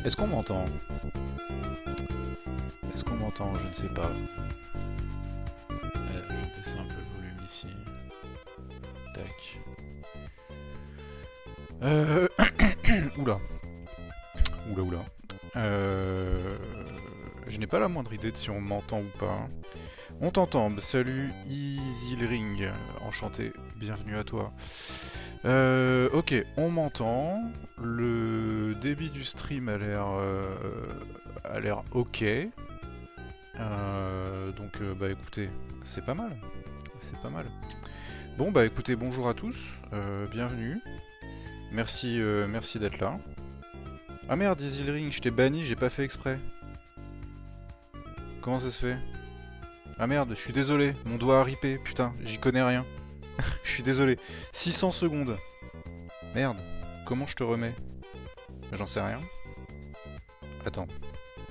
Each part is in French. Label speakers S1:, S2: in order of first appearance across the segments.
S1: Est-ce qu'on m'entend? Est-ce qu'on m'entend? Je ne sais pas. Je vais baisser un peu le volume ici. Tac. Oula. Oula oula. Je n'ai pas la moindre idée de si on m'entend ou pas. On t'entend. Salut Easylring. Enchanté. Bienvenue à toi. Ok, on m'entend. Le débit du stream a l'air ok. Donc bah écoutez, c'est pas mal. C'est pas mal. Bon bah écoutez, bonjour à tous. Bienvenue. Merci, merci d'être là. Ah merde, Easylring, je t'ai banni, j'ai pas fait exprès. Comment ça se fait? Ah merde, je suis désolé, mon doigt a ripé, putain, j'y connais rien. Je suis désolé. 600 secondes. Merde, comment je te remets? J'en sais rien. Attends.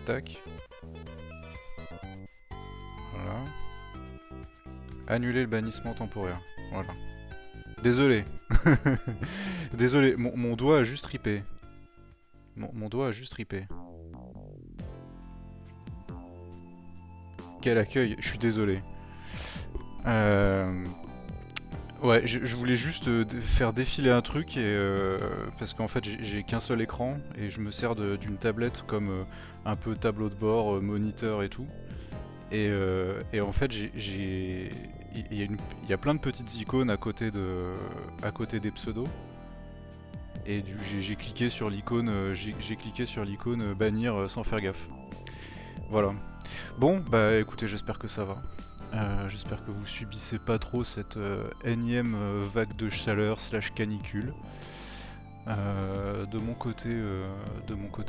S1: Tac. Voilà. Annuler le bannissement temporaire. Voilà. Désolé. Désolé, mon doigt a juste ripé. Mon doigt a juste ripé. Quel accueil, je suis désolé. Ouais, je voulais juste faire défiler un truc parce qu'en fait j'ai qu'un seul écran et je me sers d'une tablette comme un peu tableau de bord, moniteur et tout. Et en fait il y a plein de petites icônes à côté des pseudos. Et j'ai cliqué sur l'icône, j'ai cliqué sur l'icône bannir sans faire gaffe. Voilà. Bon, bah écoutez, j'espère que ça va. J'espère que vous subissez pas trop cette énième vague de chaleur slash canicule. De mon côté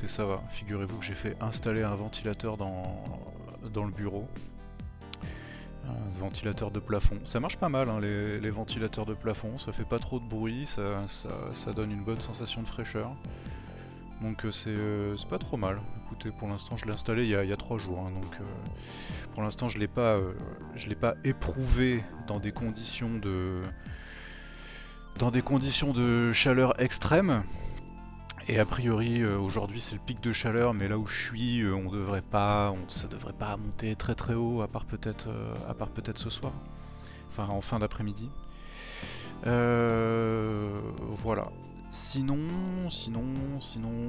S1: ça va. Figurez-vous que j'ai fait installer un ventilateur dans le bureau. Un ventilateur de plafond. Ça marche pas mal hein, les ventilateurs de plafond, ça fait pas trop de bruit, ça donne une bonne sensation de fraîcheur. Donc c'est pas trop mal. Écoutez, pour l'instant je l'ai installé il y a 3 jours, hein, donc pour l'instant je l'ai pas éprouvé dans des conditions de chaleur extrême. Et a priori aujourd'hui c'est le pic de chaleur, mais là où je suis ça devrait pas monter très très haut à part peut-être ce soir, enfin en fin d'après-midi. Voilà. Sinon,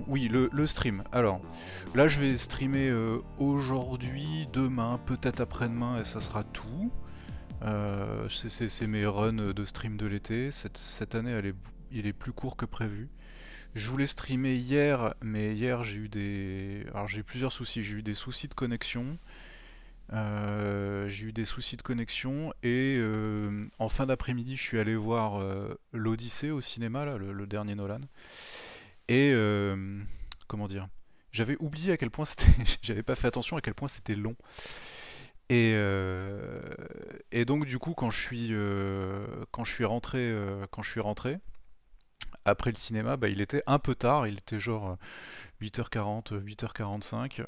S1: oui, le stream. Alors, là, je vais streamer aujourd'hui, demain, peut-être après-demain, et ça sera tout. C'est mes runs de stream de l'été. Cette année, il est plus court que prévu. Je voulais streamer hier, mais hier, alors j'ai eu plusieurs soucis. J'ai eu des soucis de connexion. Et en fin d'après-midi je suis allé voir l'Odyssée au cinéma, là, le dernier Nolan. Et comment dire, j'avais oublié à quel point c'était j'avais pas fait attention à quel point c'était long. Et donc du coup quand je suis rentré après le cinéma, bah, il était un peu tard, il était genre 8h40, 8h45,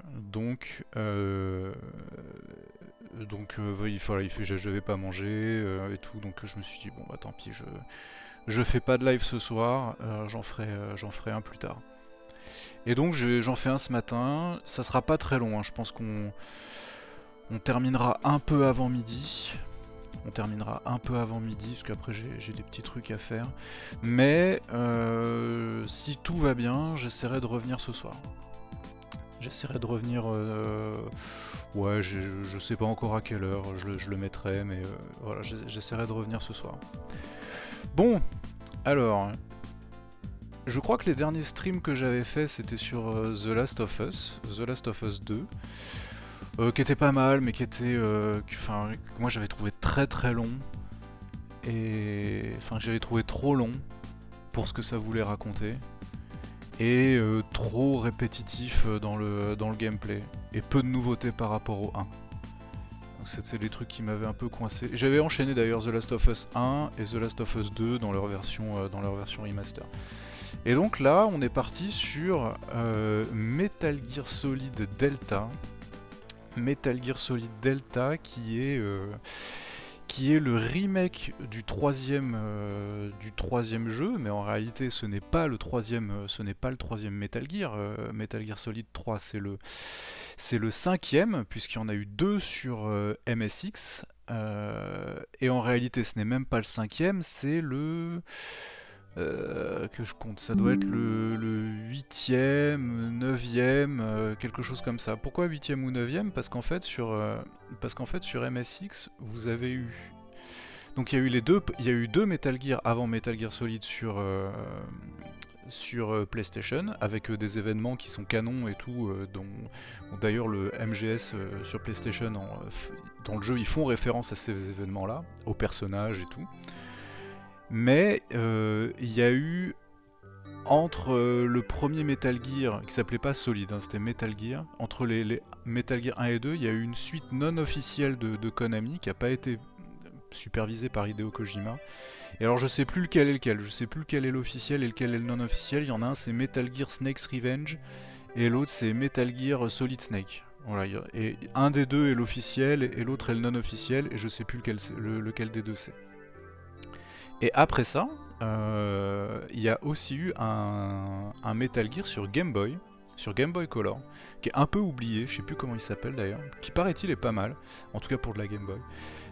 S1: j'avais pas mangé et tout, donc je me suis dit bon bah tant pis, je fais pas de live ce soir, j'en ferai un plus tard. Et donc j'en fais un ce matin, ça sera pas très long, hein, je pense qu'on terminera un peu avant midi. Parce qu'après j'ai des petits trucs à faire. Mais si tout va bien, j'essaierai de revenir ce soir. J'essaierai de revenir... ouais, je sais pas encore à quelle heure je le mettrai, mais voilà, j'essaierai de revenir ce soir. Bon, alors... Je crois que les derniers streams que j'avais fait, c'était sur The Last of Us 2. Qui était pas mal, mais que moi j'avais trouvé très très long. Et enfin que j'avais trouvé trop long pour ce que ça voulait raconter. Et trop répétitif dans le gameplay. Et peu de nouveautés par rapport au 1. Donc c'était des trucs qui m'avaient un peu coincé. J'avais enchaîné d'ailleurs The Last of Us 1 et The Last of Us 2 dans leur version remaster. Et donc là, on est parti sur Metal Gear Solid Delta. Metal Gear Solid Delta qui est qui est le remake du troisième jeu, mais en réalité ce n'est pas le troisième Metal Gear. Metal Gear Solid 3 c'est le cinquième, puisqu'il y en a eu deux sur MSX, et en réalité ce n'est même pas le cinquième, c'est le... que je compte, ça doit être le 8ème, 9ème, quelque chose comme ça. Pourquoi 8ème ou 9ème? Parce qu'en fait sur MSX, vous avez eu... Donc il y a eu deux Metal Gear avant Metal Gear Solid sur PlayStation, avec des événements qui sont canons et tout, dont d'ailleurs le MGS sur PlayStation, dans le jeu, ils font référence à ces événements-là, aux personnages et tout. Mais il y a eu, entre le premier Metal Gear, qui s'appelait pas Solid, hein, c'était Metal Gear, entre les Metal Gear 1 et 2, il y a eu une suite non officielle de Konami, qui n'a pas été supervisée par Hideo Kojima. Et alors je sais plus lequel est lequel, je sais plus lequel est l'officiel et lequel est le non officiel. Il y en a un, c'est Metal Gear Snake's Revenge, et l'autre c'est Metal Gear Solid Snake. Voilà, et un des deux est l'officiel et l'autre est le non officiel, et je sais plus lequel des deux c'est. Et après ça, il y a aussi eu un Metal Gear sur Game Boy Color, qui est un peu oublié, je sais plus comment il s'appelle d'ailleurs, qui paraît-il est pas mal, en tout cas pour de la Game Boy.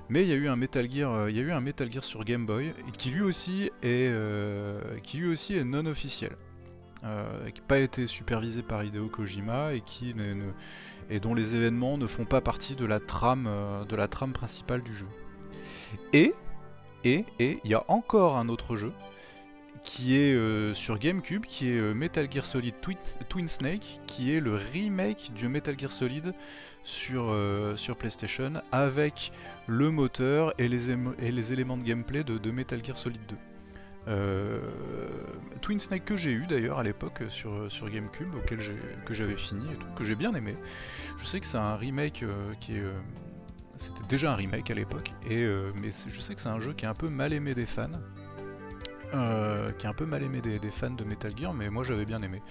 S1: Mais il y a eu un Metal Gear sur Game Boy qui lui aussi est non officiel, qui n'a pas été supervisé par Hideo Kojima et dont les événements ne font pas partie de la trame principale du jeu. Et il y a encore un autre jeu qui est sur GameCube, qui est Metal Gear Solid Twin Snake, qui est le remake du Metal Gear Solid sur PlayStation, avec le moteur et les éléments de gameplay de Metal Gear Solid 2. Twin Snake que j'ai eu d'ailleurs à l'époque sur GameCube, que j'avais fini et tout, que j'ai bien aimé. Je sais que c'est un remake c'était déjà un remake à l'époque, mais je sais que c'est un jeu qui est un peu mal aimé des fans. Des fans de Metal Gear, mais moi j'avais bien aimé.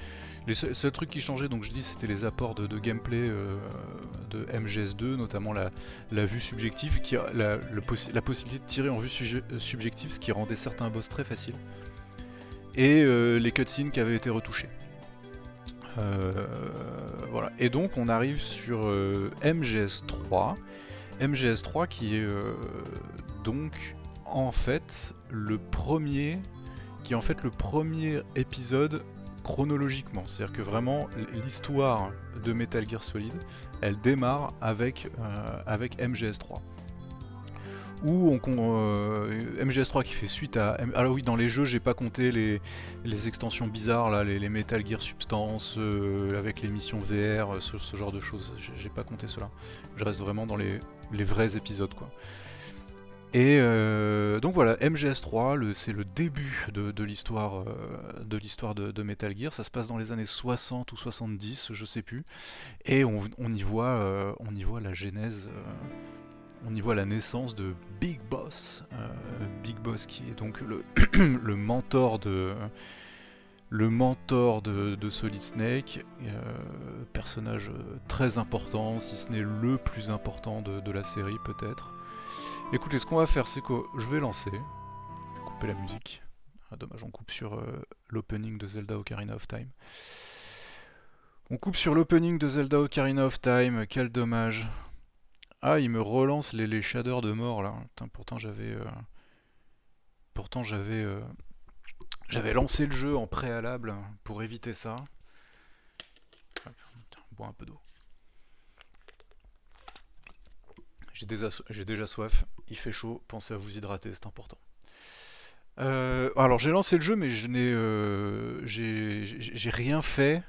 S1: Les seuls trucs qui changeaient, donc je dis, c'était les apports de gameplay de MGS2, notamment la vue subjective, la possibilité de tirer en vue subjective, ce qui rendait certains boss très faciles, et les cutscenes qui avaient été retouchées. Voilà. Et donc on arrive sur MGS3. MGS3 qui est donc en fait le premier épisode chronologiquement, c'est-à-dire que vraiment l'histoire de Metal Gear Solid, elle démarre avec MGS3. Où MGS3 qui fait suite à... Alors oui, dans les jeux, j'ai pas compté les extensions bizarres, là, les Metal Gear Substance, avec les missions VR, ce genre de choses, j'ai pas compté cela. Je reste vraiment dans les vrais épisodes, quoi. Et donc voilà, MGS3, c'est le début de l'histoire de Metal Gear. Ça se passe dans les années 60 ou 70, je sais plus. Et on y voit la genèse, on y voit la naissance de Big Boss. Big Boss qui est donc le mentor de Solid Snake, personnage très important, si ce n'est le plus important de la série peut-être. Écoutez, ce qu'on va faire, c'est que je vais lancer. Je vais couper la musique. Ah, dommage, on coupe sur l'opening de Zelda Ocarina of Time. On coupe sur l'opening de Zelda Ocarina of Time, quel dommage. Ah, il me relance les shaders de mort là. Putain, pourtant j'avais lancé le jeu en préalable pour éviter ça. Putain, bois un peu d'eau. J'ai déjà soif, il fait chaud, pensez à vous hydrater, c'est important. Alors j'ai lancé le jeu, mais j'ai rien fait.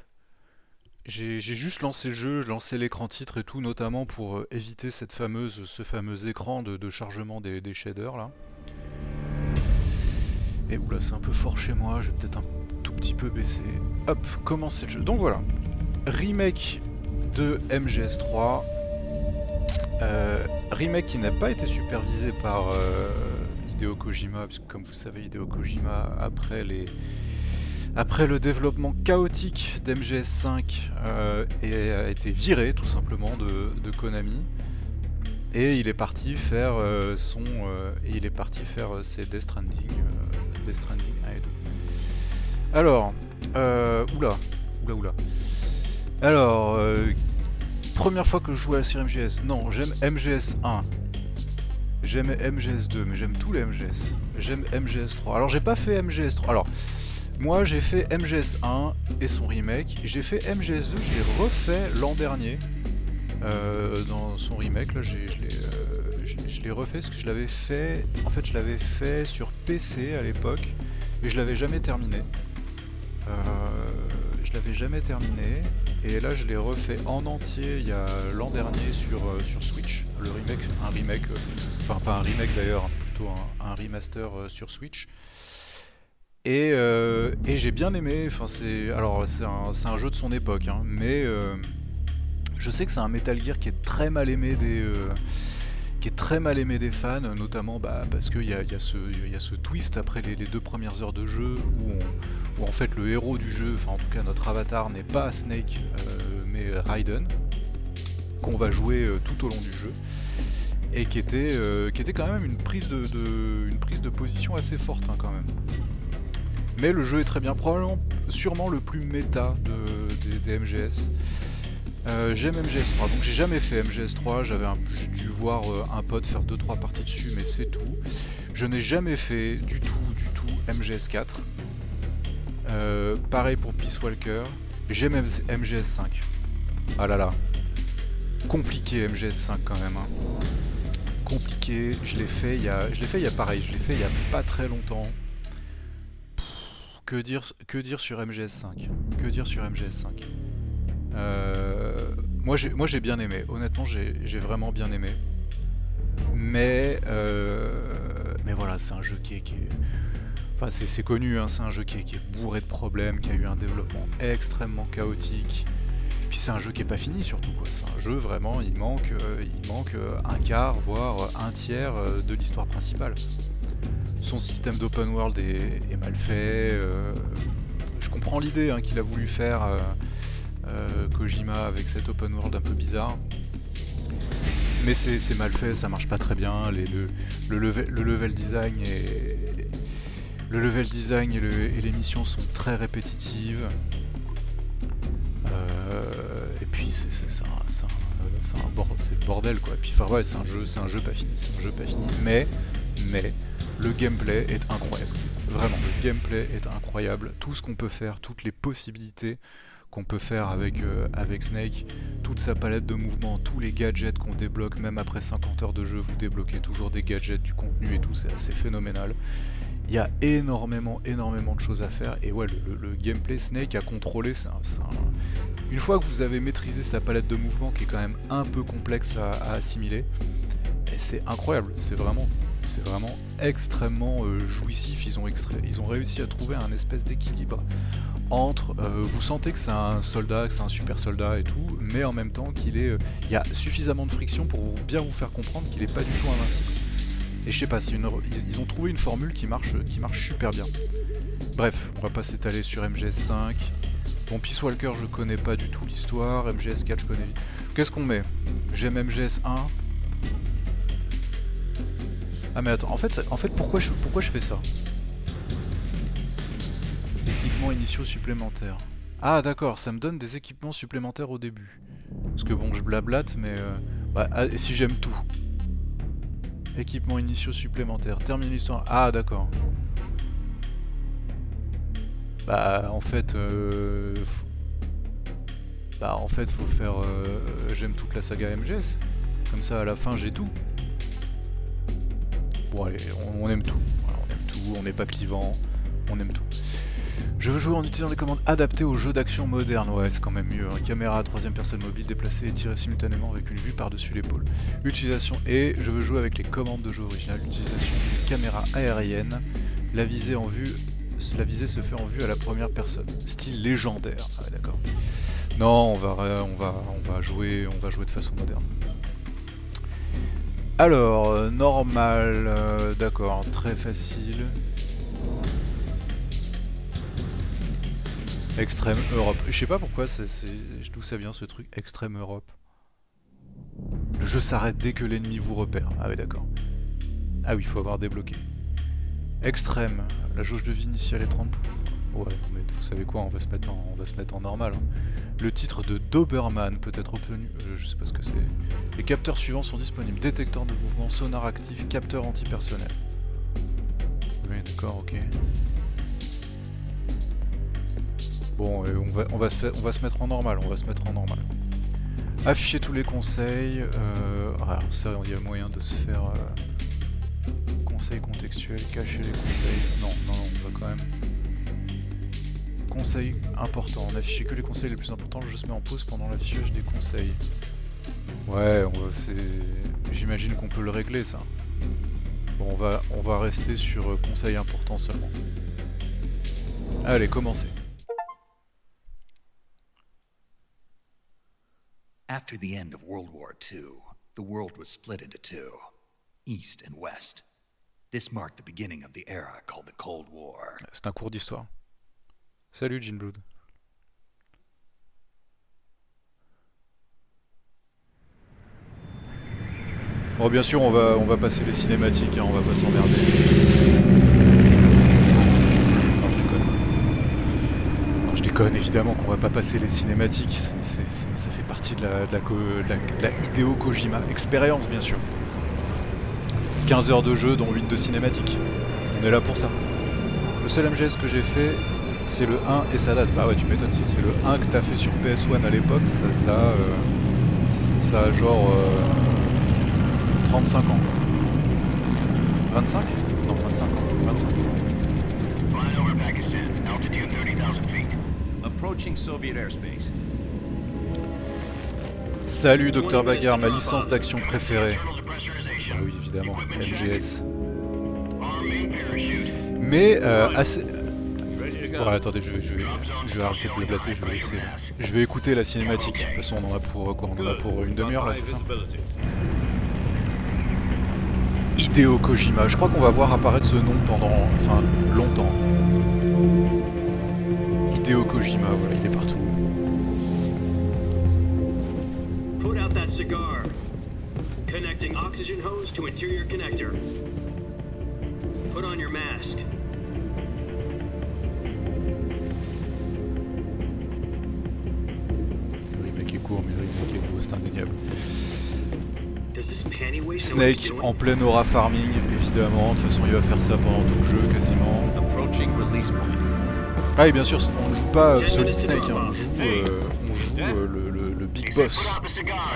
S1: J'ai juste lancé le jeu, j'ai lancé l'écran titre et tout, notamment pour éviter ce fameux écran de chargement des shaders là. Et oula, c'est un peu fort chez moi, je vais peut-être un tout petit peu baisser. Hop, commencer le jeu. Donc voilà, remake de MGS3. Remake qui n'a pas été supervisé par Hideo Kojima, parce que comme vous savez, Hideo Kojima, après le développement chaotique d'MGS5, a été viré tout simplement de Konami. et il est parti faire ses Death Stranding 1 et 2. Alors, oula. Alors, première fois que je jouais sur MGS, non, j'aime MGS 1. J'aime MGS 2, mais j'aime tous les MGS. J'aime MGS 3. Alors j'ai pas fait MGS 3. Alors, moi j'ai fait MGS 1 et son remake. J'ai fait MGS 2, je l'ai refait l'an dernier. Dans son remake, là, je l'ai refait parce que je l'avais fait. En fait, je l'avais fait sur PC à l'époque, et je l'avais jamais terminé. Et là je l'ai refait en entier il y a l'an dernier sur Switch, le remake, enfin pas un remake d'ailleurs, plutôt un remaster sur Switch. Et j'ai bien aimé, enfin c'est un jeu de son époque, hein, mais je sais que c'est un Metal Gear qui est très mal aimé des fans, notamment parce qu'il y a ce twist après les 2 premières heures de jeu où en fait le héros du jeu, enfin en tout cas notre avatar n'est pas Snake mais Raiden, qu'on va jouer tout au long du jeu, et qui était quand même une prise de position assez forte, hein, quand même. Mais le jeu est très bien, sûrement le plus méta des MGS. J'aime MGS 3, donc j'ai jamais fait MGS 3, j'ai dû voir un pote faire 2-3 parties dessus, mais c'est tout. Je n'ai jamais fait du tout MGS 4. Pareil pour Peace Walker. J'aime MGS 5. Ah là là. Compliqué MGS 5 quand même, hein. Compliqué, je l'ai fait il y a pas très longtemps. Que dire sur MGS 5 Moi j'ai bien aimé, honnêtement j'ai vraiment bien aimé. Mais voilà, c'est un jeu qui est... Enfin c'est connu, hein, c'est un jeu qui est bourré de problèmes, qui a eu un développement extrêmement chaotique. Puis c'est un jeu qui est pas fini surtout, quoi. C'est un jeu vraiment, il manque un quart, voire un tiers de l'histoire principale. Son système d'open world est mal fait. Je comprends l'idée, hein, qu'il a voulu faire Kojima avec cet open world un peu bizarre. Mais c'est mal fait, ça marche pas très bien. Le level design et les missions sont très répétitives. Et puis c'est le bordel, quoi. Et puis enfin ouais, c'est un jeu pas fini, Mais le gameplay est incroyable. Vraiment, le gameplay est incroyable. Tout ce qu'on peut faire, toutes les possibilités qu'on peut faire avec Snake, toute sa palette de mouvements, tous les gadgets qu'on débloque, même après 50 heures de jeu, vous débloquez toujours des gadgets, du contenu et tout, c'est assez phénoménal. Il y a énormément de choses à faire, et ouais, le gameplay Snake à contrôler, une fois que vous avez maîtrisé sa palette de mouvements, qui est quand même un peu complexe à assimiler, et c'est incroyable, c'est vraiment extrêmement jouissif. Ils ont réussi à trouver un espèce d'équilibre entre vous sentez que c'est un soldat, que c'est un super soldat et tout, mais en même temps il y a suffisamment de friction pour bien vous faire comprendre qu'il est pas du tout invincible. Et je sais pas, ils ont trouvé une formule qui marche super bien. Bref, on va pas s'étaler sur MGS 5. Bon, Peace Walker, je connais pas du tout l'histoire. MGS 4, je connais vite. Qu'est-ce qu'on met? J'aime MGS 1. Ah mais attends, en fait pourquoi je fais ça? Équipements initiaux supplémentaires. Ah d'accord, ça me donne des équipements supplémentaires au début. Parce que bon, je blablate, mais... si j'aime tout. Équipements initiaux supplémentaires. Termine l'histoire. Ah d'accord. En fait, faut faire... j'aime toute la saga MGS. Comme ça, à la fin, j'ai tout. Bon allez, on aime tout. Voilà, on aime tout, on n'est pas clivant, on aime tout. Je veux jouer en utilisant des commandes adaptées aux jeux d'action modernes. Ouais, c'est quand même mieux. Hein. Caméra à 3ème personne mobile, déplacée et tirée simultanément avec une vue par-dessus l'épaule. Utilisation et je veux jouer avec les commandes de jeu originales. Utilisation d'une caméra aérienne. La visée se fait en vue à la première personne. Style légendaire. Ah ouais, d'accord. Non, on va jouer de façon moderne. Alors, normal, d'accord, très facile. Extrême Europe. Je sais pas pourquoi, d'où ça vient ce truc, Extrême Europe. Le jeu s'arrête dès que l'ennemi vous repère. Ah oui, d'accord. Ah oui, il faut avoir débloqué. Extrême. La jauge de vie initiale est 30. Ouais, mais vous savez quoi, on va se mettre en normal. Hein. Le titre de Doberman peut être obtenu... je sais pas ce que c'est. Les capteurs suivants sont disponibles. Détecteur de mouvement, sonar actif, capteur antipersonnel. Oui, d'accord, ok. Bon, on va se mettre en normal, Afficher tous les conseils. Alors ça, il y a moyen de se faire... conseils contextuels, cacher les conseils. Non, on va quand même... Conseils importants. N'afficher que les conseils les plus importants, le jeu se met en pause pendant l'affichage des conseils. Ouais, j'imagine qu'on peut le régler, ça. Bon, on va rester sur conseils importants seulement. Allez, commencez.
S2: After the end of World War II, the world was split into two, East and West. This marked the beginning of the era called the Cold War.
S1: C'est un cours d'histoire. Salut, Jinblood. Bon, bien sûr, on va passer les cinématiques, hein, on va pas s'emmerder. Non, je déconne. Non, je déconne, évidemment qu'on va pas passer les cinématiques. Ça fait partie de la Hideo Kojima expérience, bien sûr. 15 heures de jeu, dont 8 de cinématiques. On est là pour ça. Le seul MGS que j'ai fait, c'est le 1 et ça date. Bah ouais, tu m'étonnes, si c'est le 1 que t'as fait sur PS1 à l'époque, ça a genre 35 ans. 25 ? Non, 25 ans. 25.
S3: Flying over Pakistan, altitude 30,000 feet. Approaching Soviet airspace.
S1: Salut Dr Bagarre, ma licence d'action préférée. Ah oui, évidemment, MGS. Mais assez... Bon, attendez, je vais arrêter de blablater, je vais écouter la cinématique. De toute façon, on en a pour quoi? On en a pour une demi-heure là, c'est ça? Hideo Kojima, je crois qu'on va voir apparaître ce nom pendant... enfin, longtemps. Hideo Kojima, voilà, il est partout.
S4: Put out that cigar. Connecting oxygen hose to interior connector. Put on your mask.
S1: Le remake est court, mais le remake est beau, c'est indéniable. Snake en pleine aura farming, évidemment. De toute façon, il va faire ça pendant tout le jeu, quasiment. Ah, et bien sûr, on ne joue pas Solid Snake, hein, on joue le Big Boss,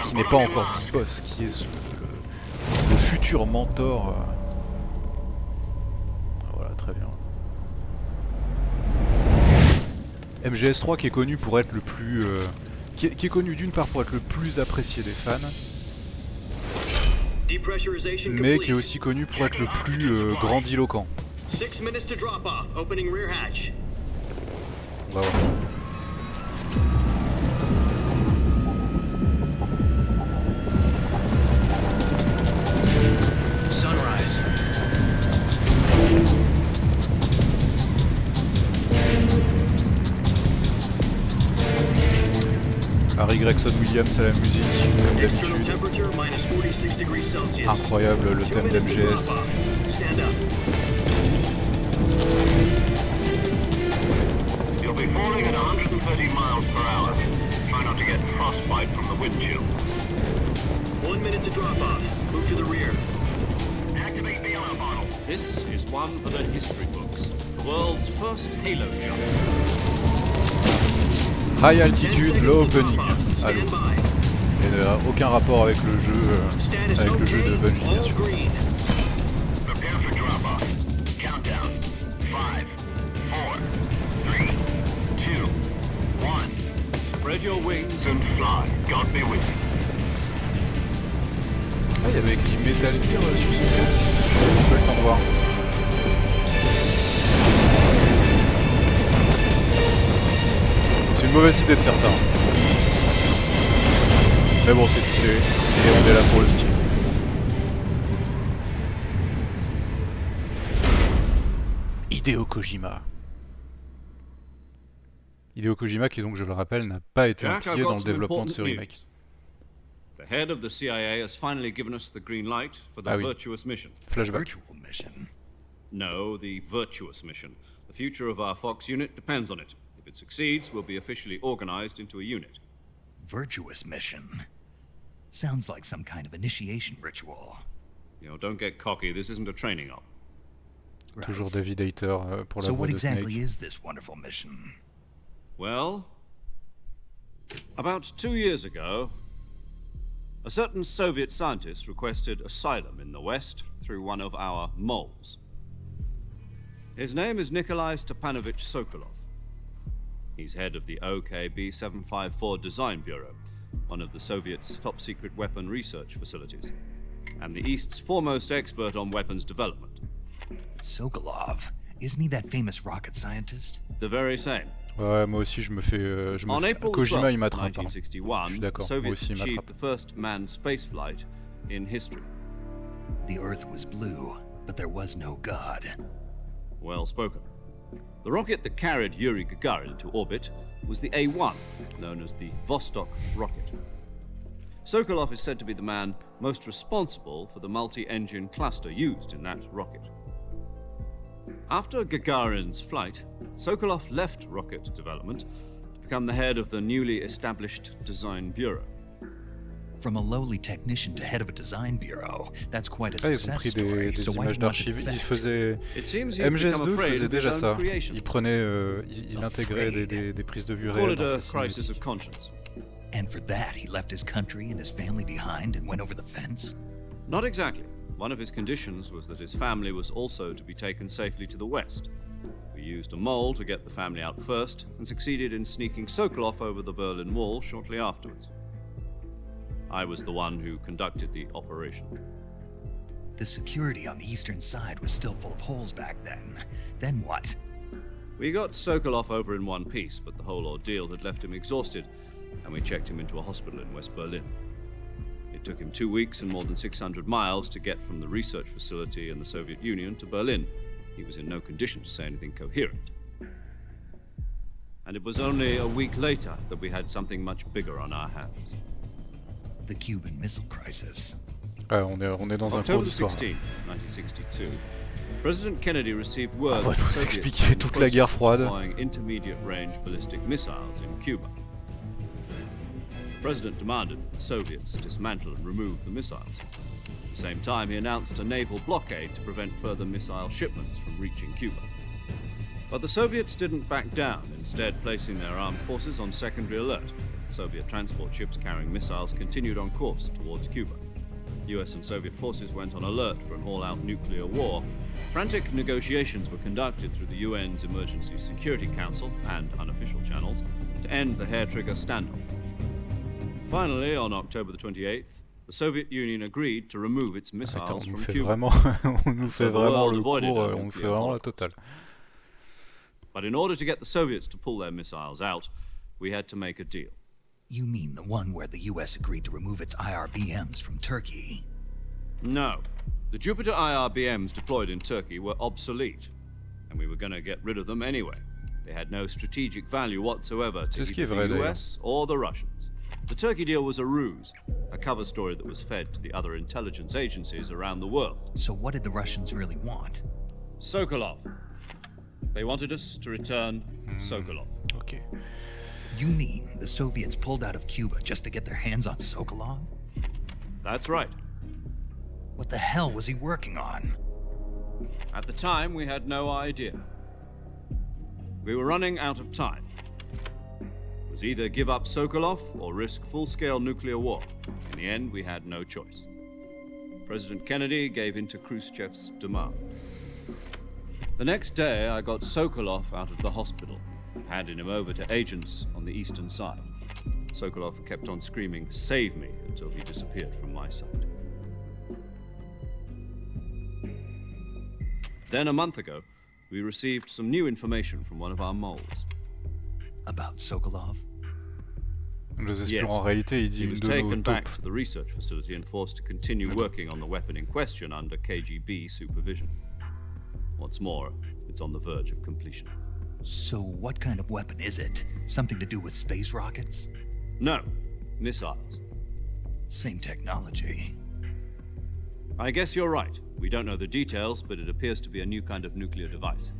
S1: qui n'est pas encore Big Boss, qui est le futur mentor. Voilà, très bien. MGS3 qui est connu pour être le plus... qui est connu d'une part pour être le plus apprécié des fans, mais qui est aussi connu pour être le plus grandiloquent. On va voir ça.
S3: Sunrise.
S1: Harry Gregson Williams à la musique, comme d'habitude. Incroyable le thème d'MGS.
S3: You'll be falling at 130 miles per hour. Try not to get frostbite from the wind chill.
S4: 1 minute to drop off. Move to the rear.
S3: Activate the yellow bottle.
S5: This is one for the history books. The world's first Halo jump.
S1: High altitude, low opening. Allô. Et aucun rapport avec le jeu de Bungie, bien sûr.
S3: Prepare for drop off. Countdown. 5, 4, 3, 2, 1.
S5: Spread your wings
S3: And fly. God be with you.
S1: Ah, il y avait écrit Metal Gear sur son casque. J'ai pas eu le temps de voir. C'est une mauvaise idée de faire ça. Mais bon, c'est stylé. Et on est là pour le style. Hideo Kojima. Hideo Kojima qui donc, je le rappelle, n'a pas été impliqué dans le développement de ce remake.
S5: The head of the CIA has finally given us the green light for the
S1: Ah oui.
S5: virtuous mission.
S1: Flashback.
S2: Virtual mission.
S5: No, the virtuous mission. The future of our Fox unit depends on it. If it succeeds, we'll be officially organized into a unit.
S2: Virtuous mission. Sounds like some kind of initiation ritual.
S5: You know, don't get cocky. This isn't a training op.
S2: Right.
S1: Toujours David Hayter pour la
S2: So
S1: voix
S2: what
S1: de
S2: exactly
S1: Snake.
S2: is this wonderful mission?
S5: Well, about 2 years ago, a certain Soviet scientist requested asylum in the West through one of our moles. His name is Nikolai Stepanovich Sokolov. He's head of the OKB-754 Design Bureau, one of the Soviets' top-secret weapon research facilities, and the East's foremost expert on weapons development.
S2: Sokolov. Isn't he that famous rocket scientist?
S5: The very same.
S1: Ouais, moi aussi je me fais.
S5: On April
S1: Kojima
S5: 12,
S1: il m'attrape. Hein. Je
S5: 1961,
S1: suis
S5: the
S1: d'accord, moi
S5: Soviets
S1: aussi il
S5: achieved
S1: m'attrape.
S5: the first manned spaceflight in history.
S2: The Earth was blue, but there was no God.
S5: Well spoken. The rocket that carried Yuri Gagarin into orbit was the A-1, known as the Vostok rocket. Sokolov is said to be the man most responsible for the multi-engine cluster used in that rocket. After Gagarin's flight, Sokolov left rocket development to become the head of the newly established Design Bureau.
S2: From a lowly technician to head of a design bureau, that's quite a
S1: Ah, ils ont
S2: success
S1: pris
S2: story.
S1: des
S2: So why
S1: images
S2: do you want to
S1: d'archives. Ils
S2: defect?
S1: faisaient.
S5: It seems he'd become
S1: MGS2
S5: afraid
S1: faisait
S5: of his
S1: déjà
S5: own
S1: ça.
S5: creation.
S1: Il prenait, il intégrait
S2: Afraid.
S1: des prises de vue
S5: Call
S1: réelles
S5: it
S1: dans
S5: a
S1: ses
S5: crisis of
S1: cinématiques.
S5: conscience.
S2: And for that, he left his country and his family behind and went over the fence?
S5: Not exactly. One of his conditions was that his family was also to be taken safely to the west. We used a mole to get the family out first and succeeded in sneaking Sokolov over the Berlin Wall shortly afterwards. I was the one who conducted the operation.
S2: The security on the eastern side was still full of holes back then. Then what?
S5: We got Sokolov over in one piece, but the whole ordeal had left him exhausted, and we checked him into a hospital in West Berlin. It took him 2 weeks and more than 600 miles to get from the research facility in the Soviet Union to Berlin. He was in no condition to say anything coherent. And it was only a week later that we had something much bigger on our hands.
S2: The Cuban Missile Crisis.
S1: Ouais, on est dans un cours
S5: October
S1: d'histoire.
S5: 16, 1962, President Kennedy received word
S1: On va
S5: that the
S1: nous
S5: Soviets
S1: expliquer
S5: were in the
S1: toute la guerre
S5: process of
S1: froide.
S5: deploying intermediate-range ballistic missiles in Cuba. The President demanded that the Soviets dismantle and remove the missiles. At the same time, he announced a naval blockade to prevent further missile shipments from reaching Cuba. But the Soviets didn't back down, instead placing their armed forces on secondary alert. Soviet transport ships carrying missiles continued on course towards Cuba. US and Soviet forces went on alert for an all-out nuclear war. Frantic negotiations were conducted through the UN's Emergency Security Council and unofficial channels to end the hair-trigger standoff. Finally, on October the 28th, the Soviet Union agreed to remove its
S1: Attends,
S5: missiles
S1: on nous
S5: from
S1: fait
S5: Cuba.
S1: vraiment, on nous fait
S5: So the
S1: vraiment
S5: world
S1: le
S5: avoided
S1: cours,
S5: a
S1: on nous fait
S5: nuclear
S1: vraiment la
S5: holocaust.
S1: totale.
S5: But in order to get the Soviets to pull their missiles out, we had to make a deal.
S2: You mean the one where the US agreed to remove its IRBMs from Turkey?
S5: No. The Jupiter IRBMs deployed in Turkey were obsolete, and we were going to get rid of them anyway. They had no strategic value whatsoever to
S1: C'est ce qui est
S5: either
S1: vrai,
S5: the
S1: d'ailleurs.
S5: US or the Russians. The Turkey deal was a ruse, a cover story that was fed to the other intelligence agencies around the world.
S2: So what did the Russians really want?
S5: Sokolov. They wanted us to return Sokolov.
S1: Ok.
S2: You mean the Soviets pulled out of Cuba just to get their hands on Sokolov?
S5: That's right.
S2: What the hell was he working on?
S5: At the time, we had no idea. We were running out of time. It was either give up Sokolov or risk full-scale nuclear war. In the end, we had no choice. President Kennedy gave in to Khrushchev's demand. The next day, I got Sokolov out of the hospital, handing him over to agents on the eastern side. Sokolov kept on screaming, "Save me," until he disappeared from my sight. Then, a month ago, we received some new information from one of our moles.
S2: About Sokolov?
S1: Joseph
S5: Yes.
S1: Spiron, en réalité, il dit
S5: He
S1: une
S5: was
S1: de nos
S5: taken back
S1: taupes.
S5: to the research facility and forced to continue working on the weapon in question under KGB supervision. What's more, it's on the verge of completion.
S2: So what kind of weapon is it? Something to do with space rockets?
S5: No, missiles.
S2: Same technology.
S5: I guess you're right. We don't know the details, but it appears to be a new kind of nuclear device.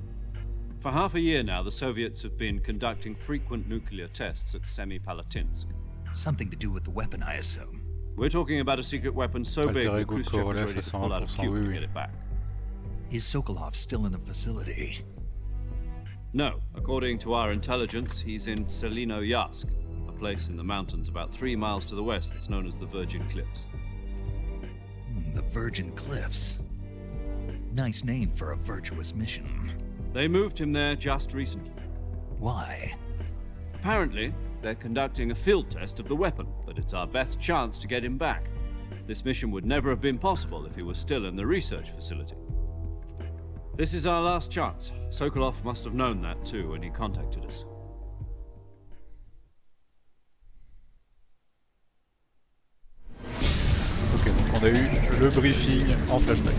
S5: For half a year now, the Soviets have been conducting frequent nuclear tests at Semipalatinsk.
S2: Something to do with the weapon, I assume.
S5: We're talking about a secret weapon so big
S1: Alter
S5: that
S1: ego
S5: Khrushchev is
S1: Korolev
S5: ready
S1: à
S5: to pull out of
S1: 100%,
S5: Cuba
S1: oui,
S5: to
S1: oui.
S5: get it back.
S2: Is Sokolov still in the facility?
S5: No, according to our intelligence, he's in Selino-Yarsk, a place in the mountains about 3 miles to the west that's known as the Virgin Cliffs.
S2: The Virgin Cliffs. Nice name for a virtuous mission.
S5: They moved him there just recently.
S2: Why?
S5: Apparently, they're conducting a field test of the weapon, but it's our best chance to get him back. This mission would never have been possible if he was still in the research facility. This is our last chance. Sokolov must have known that too when he contacted us.
S1: Ok, donc on a eu le briefing en flashback.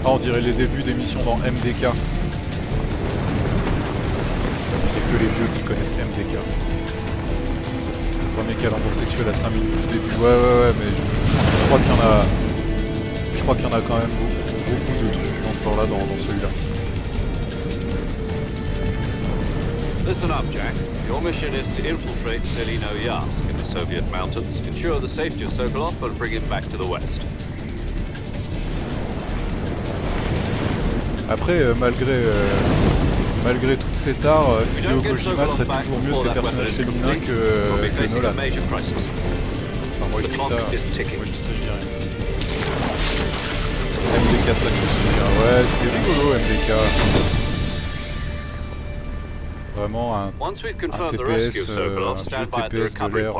S1: Ah, on dirait les débuts d'émissions dans MDK. Il n'y a que les vieux qui connaissent MDK. Le premier calembour sexuel à 5 minutes du début. Ouais, mais je crois qu'il y en a. Je crois qu'il y en a quand même beaucoup de trucs dans ce genre-là dans celui-là.
S3: Listen up, Jack. Your mission is to infiltrate Selino-Yarsk in the Soviet mountains, ensure the safety of Sokolov, and bring him back to the west.
S1: Après, malgré toutes ces tares, Hideo Kojima traite toujours mieux ses personnages féminins que Nolan. Enfin, moi je dis ça, je dis rien. MDK, ça me souvient. Ouais, c'était rigolo, MDK. Vraiment un TPS de l'ère.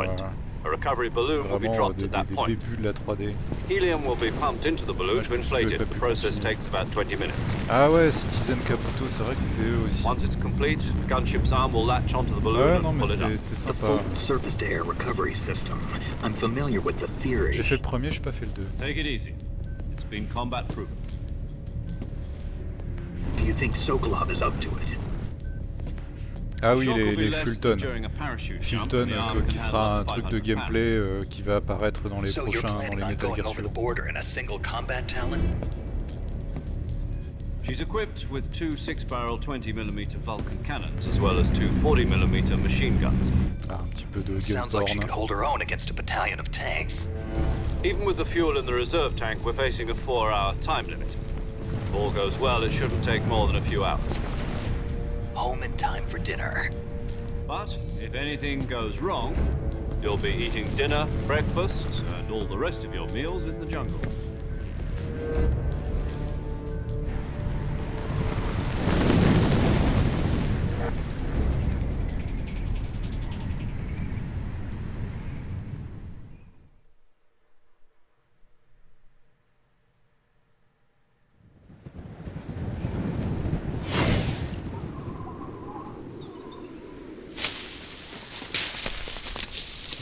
S3: A recovery balloon will be
S1: Vraiment
S3: dropped at that
S1: des
S3: point.
S1: débuts de la 3D.
S3: Helium will be pumped into the balloon to inflate it. The process takes about 20 minutes.
S1: Ah ouais, Citizen Caputo, c'est vrai que c'était eux aussi.
S3: Once it's complete, the gunship's arm will latch onto the balloon
S1: Ouais, non,
S3: and
S1: mais
S3: pull it up.
S1: c'était
S2: The
S1: sympa.
S2: full surface-to-air recovery system. I'm familiar with the theory.
S1: J'ai fait le premier, j'ai pas fait le 2.
S5: Take it easy. It's been combat proven.
S2: Do you think Sokolov is up to it?
S1: Ah oui,
S5: The shock will be
S1: les
S5: less
S1: Fulton.
S5: than during a parachute jump,
S1: Fulton,
S5: and the arm
S1: qui
S5: can
S1: sera un
S5: handle up to
S1: truc de
S5: 500
S1: gameplay
S5: pounds.
S1: qui va apparaître dans les
S2: So you're
S1: prochains, dans
S2: planning
S1: les
S2: on
S1: Metal
S2: going
S1: Gear
S2: over the
S1: suivants.
S2: border in a single combat Talon?
S5: She's equipped with 2 6-barrel 20mm Vulcan cannons, as well as 2 40mm machine guns.
S1: Ah, un petit peu de
S2: Sounds like she
S1: Gunporn.
S2: could hold her own against a battalion of tanks.
S3: Even with the fuel in the reserve tank, we're facing a 4-hour time limit. If all goes well, it shouldn't take more than a few hours.
S2: Home in time for dinner.
S5: But if anything goes wrong,
S3: You'll be eating dinner, breakfast,
S5: and all the rest of your meals in the jungle.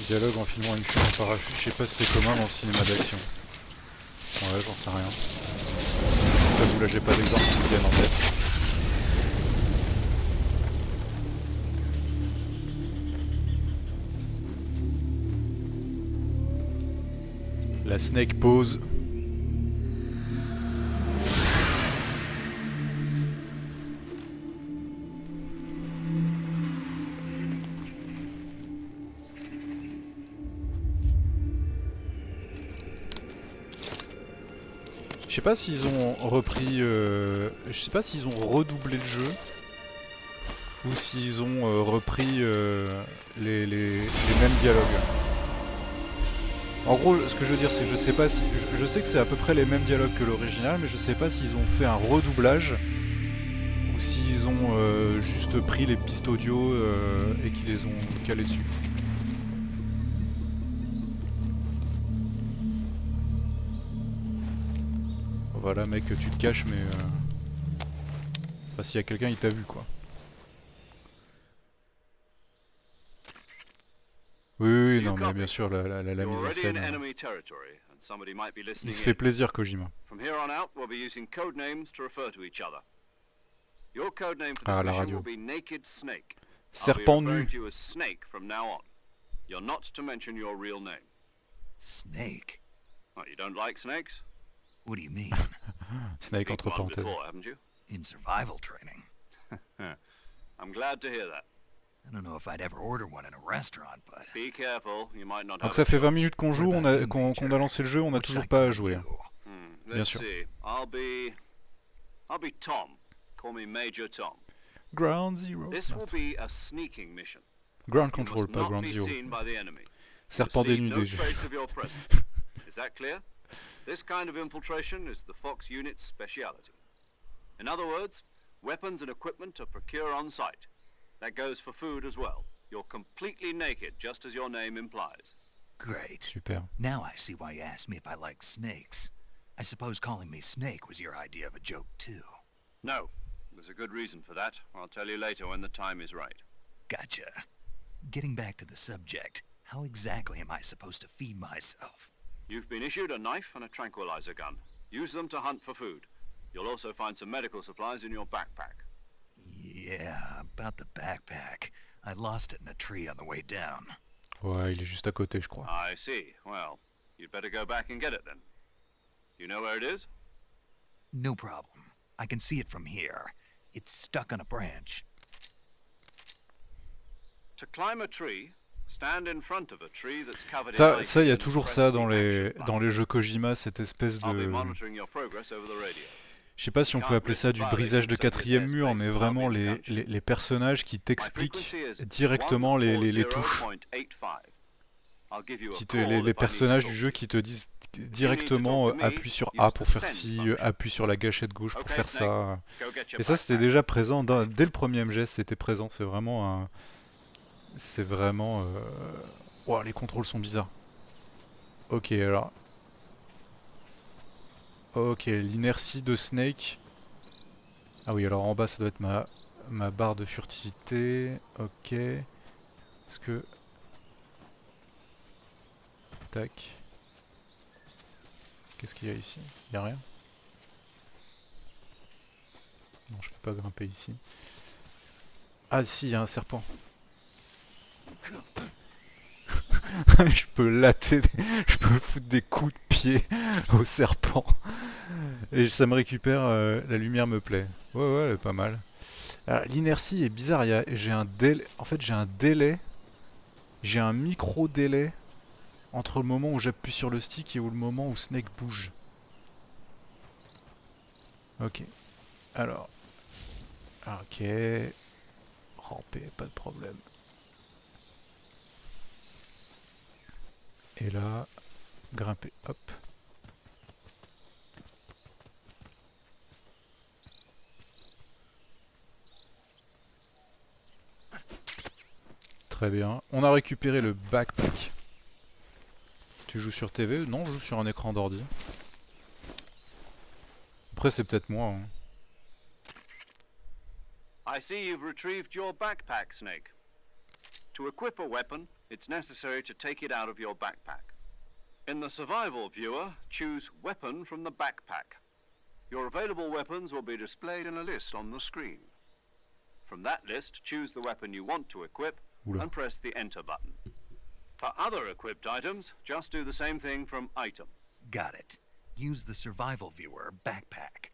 S1: Dialogue en filmant une chute en parachute, je sais pas si c'est commun dans le cinéma d'action. Ouais, j'en sais rien. J'avoue, là j'ai pas d'exemple qui me viennent en tête. La Snake pose. Je sais pas s'ils ont repris, je sais pas s'ils ont redoublé le jeu ou s'ils ont repris les mêmes dialogues. En gros, ce que je veux dire, c'est que je sais pas si, je sais que c'est à peu près les mêmes dialogues que l'original, mais je sais pas s'ils ont fait un redoublage ou s'ils ont juste pris les pistes audio et qu'ils les ont calées dessus. Voilà mec, tu te caches mais... Enfin s'il y a quelqu'un il t'a vu quoi. Oui, non mais bien sûr la mise en scène. Il se fait plaisir Kojima. Ah la radio. Serpent
S5: referring
S1: nu.
S5: to you as Snake from now on. You're not to mention your real name.
S2: Snake?
S5: What, you don't like snakes?
S2: What do you mean?
S1: Snake entre
S5: Eaten one
S1: parenthèses.
S5: before, haven't you?
S2: In survival training?
S5: I'm glad to hear that.
S2: I don't know if I'd ever order one in a restaurant, but...
S5: Be careful, you might not
S1: Donc
S5: have
S1: ça
S5: a
S1: fait 20
S5: choice.
S1: minutes qu'on joue, qu'on a lancé le jeu, on n'a
S2: What should
S1: toujours
S2: I
S1: pas
S2: call
S1: joué.
S2: you?
S5: Let's
S1: Bien sûr.
S5: see. I'll be Tom. Call me Major Tom.
S1: Ground Zero.
S5: This will be a sneaking mission.
S1: Ground
S5: You
S1: Control,
S5: must
S1: pas
S5: not
S1: Ground
S5: be
S1: Zero.
S5: seen by the enemy.
S1: Serpent
S5: Must leave no
S1: dénudé.
S5: trace of your presence. Is that clear? This kind of infiltration is the Fox unit's speciality. In other words, weapons and equipment are procured on site. That goes for food as well. You're completely naked, just as your name implies.
S2: Great.
S1: Super.
S2: Now I see why you asked me if I like snakes. I suppose calling me Snake was your idea of a joke, too.
S5: No, there's a good reason for that. I'll tell you later when the time is right.
S2: Gotcha. Getting back to the subject, how exactly am I supposed to feed myself?
S5: You've been issued a knife and a tranquilizer gun. Use them to hunt for food. You'll also find some medical supplies in your backpack.
S2: Yeah, about the backpack. I lost it in a tree on the way down.
S1: Ouais, il est juste à côté, je crois.
S5: I see. Well, you'd better go back and get it then. You know where it is?
S2: No problem. I can see it from here. It's stuck on a branch.
S5: To climb a tree, stand in front of a tree that's covered
S1: Ça,
S5: in
S1: il y a
S5: lichen
S1: toujours
S5: and
S1: ça
S5: press
S1: dans
S5: the
S1: les,
S5: action
S1: dans
S5: button.
S1: les jeux Kojima, cette espèce
S5: I'll be
S1: de...
S5: monitoring your progress over the radio.
S1: Je sais pas si on peut appeler ça du brisage de quatrième mur, mais vraiment les personnages qui
S5: My
S1: t'expliquent
S5: frequency is
S1: directement les touches.
S5: 140.85. I'll give you a
S1: Qui
S5: call if I
S1: les
S5: need to
S1: personnages
S5: talk
S1: du
S5: to
S1: jeu
S5: you.
S1: qui te disent directement appuie sur A pour faire ci, appuie sur la gâchette gauche pour faire ça.
S5: Go get your
S1: Et ça c'était
S5: backpack.
S1: déjà présent dès le premier MGS, c'était présent. C'est vraiment un... C'est vraiment... Ouah, les contrôles sont bizarres. Ok, alors... Ok, l'inertie de Snake. Ah oui, alors en bas ça doit être ma barre de furtivité. Ok. Est-ce que... Tac. Qu'est-ce qu'il y a ici? Il n'y a rien? Non, je peux pas grimper ici. Ah si, il y a un serpent. Je peux latter, je peux foutre des coups de pied au serpent. Et ça me récupère, la lumière me plaît. Ouais, pas mal. L'inertie est bizarre, j'ai un délai. En fait, j'ai un délai. J'ai un micro-délai entre le moment où j'appuie sur le stick et le moment où Snake bouge. Ok. Alors. Ok. Ramper, pas de problème. Et là, grimper, hop. Très bien. On a récupéré le backpack. Tu joues sur TV? Non, je joue sur un écran d'ordi. Après, c'est peut-être moi. Hein.
S5: I see you've retrieved your backpack, Snake. To equip a weapon, it's necessary to take it out of your backpack. In the survival viewer, choose Weapon from the backpack. Your available weapons will be displayed in a list on the screen. From that list, choose the weapon you want to equip
S1: Oula.
S5: and press the Enter button. For other equipped items, just do the same thing from Item.
S2: Got it. Use the survival viewer backpack.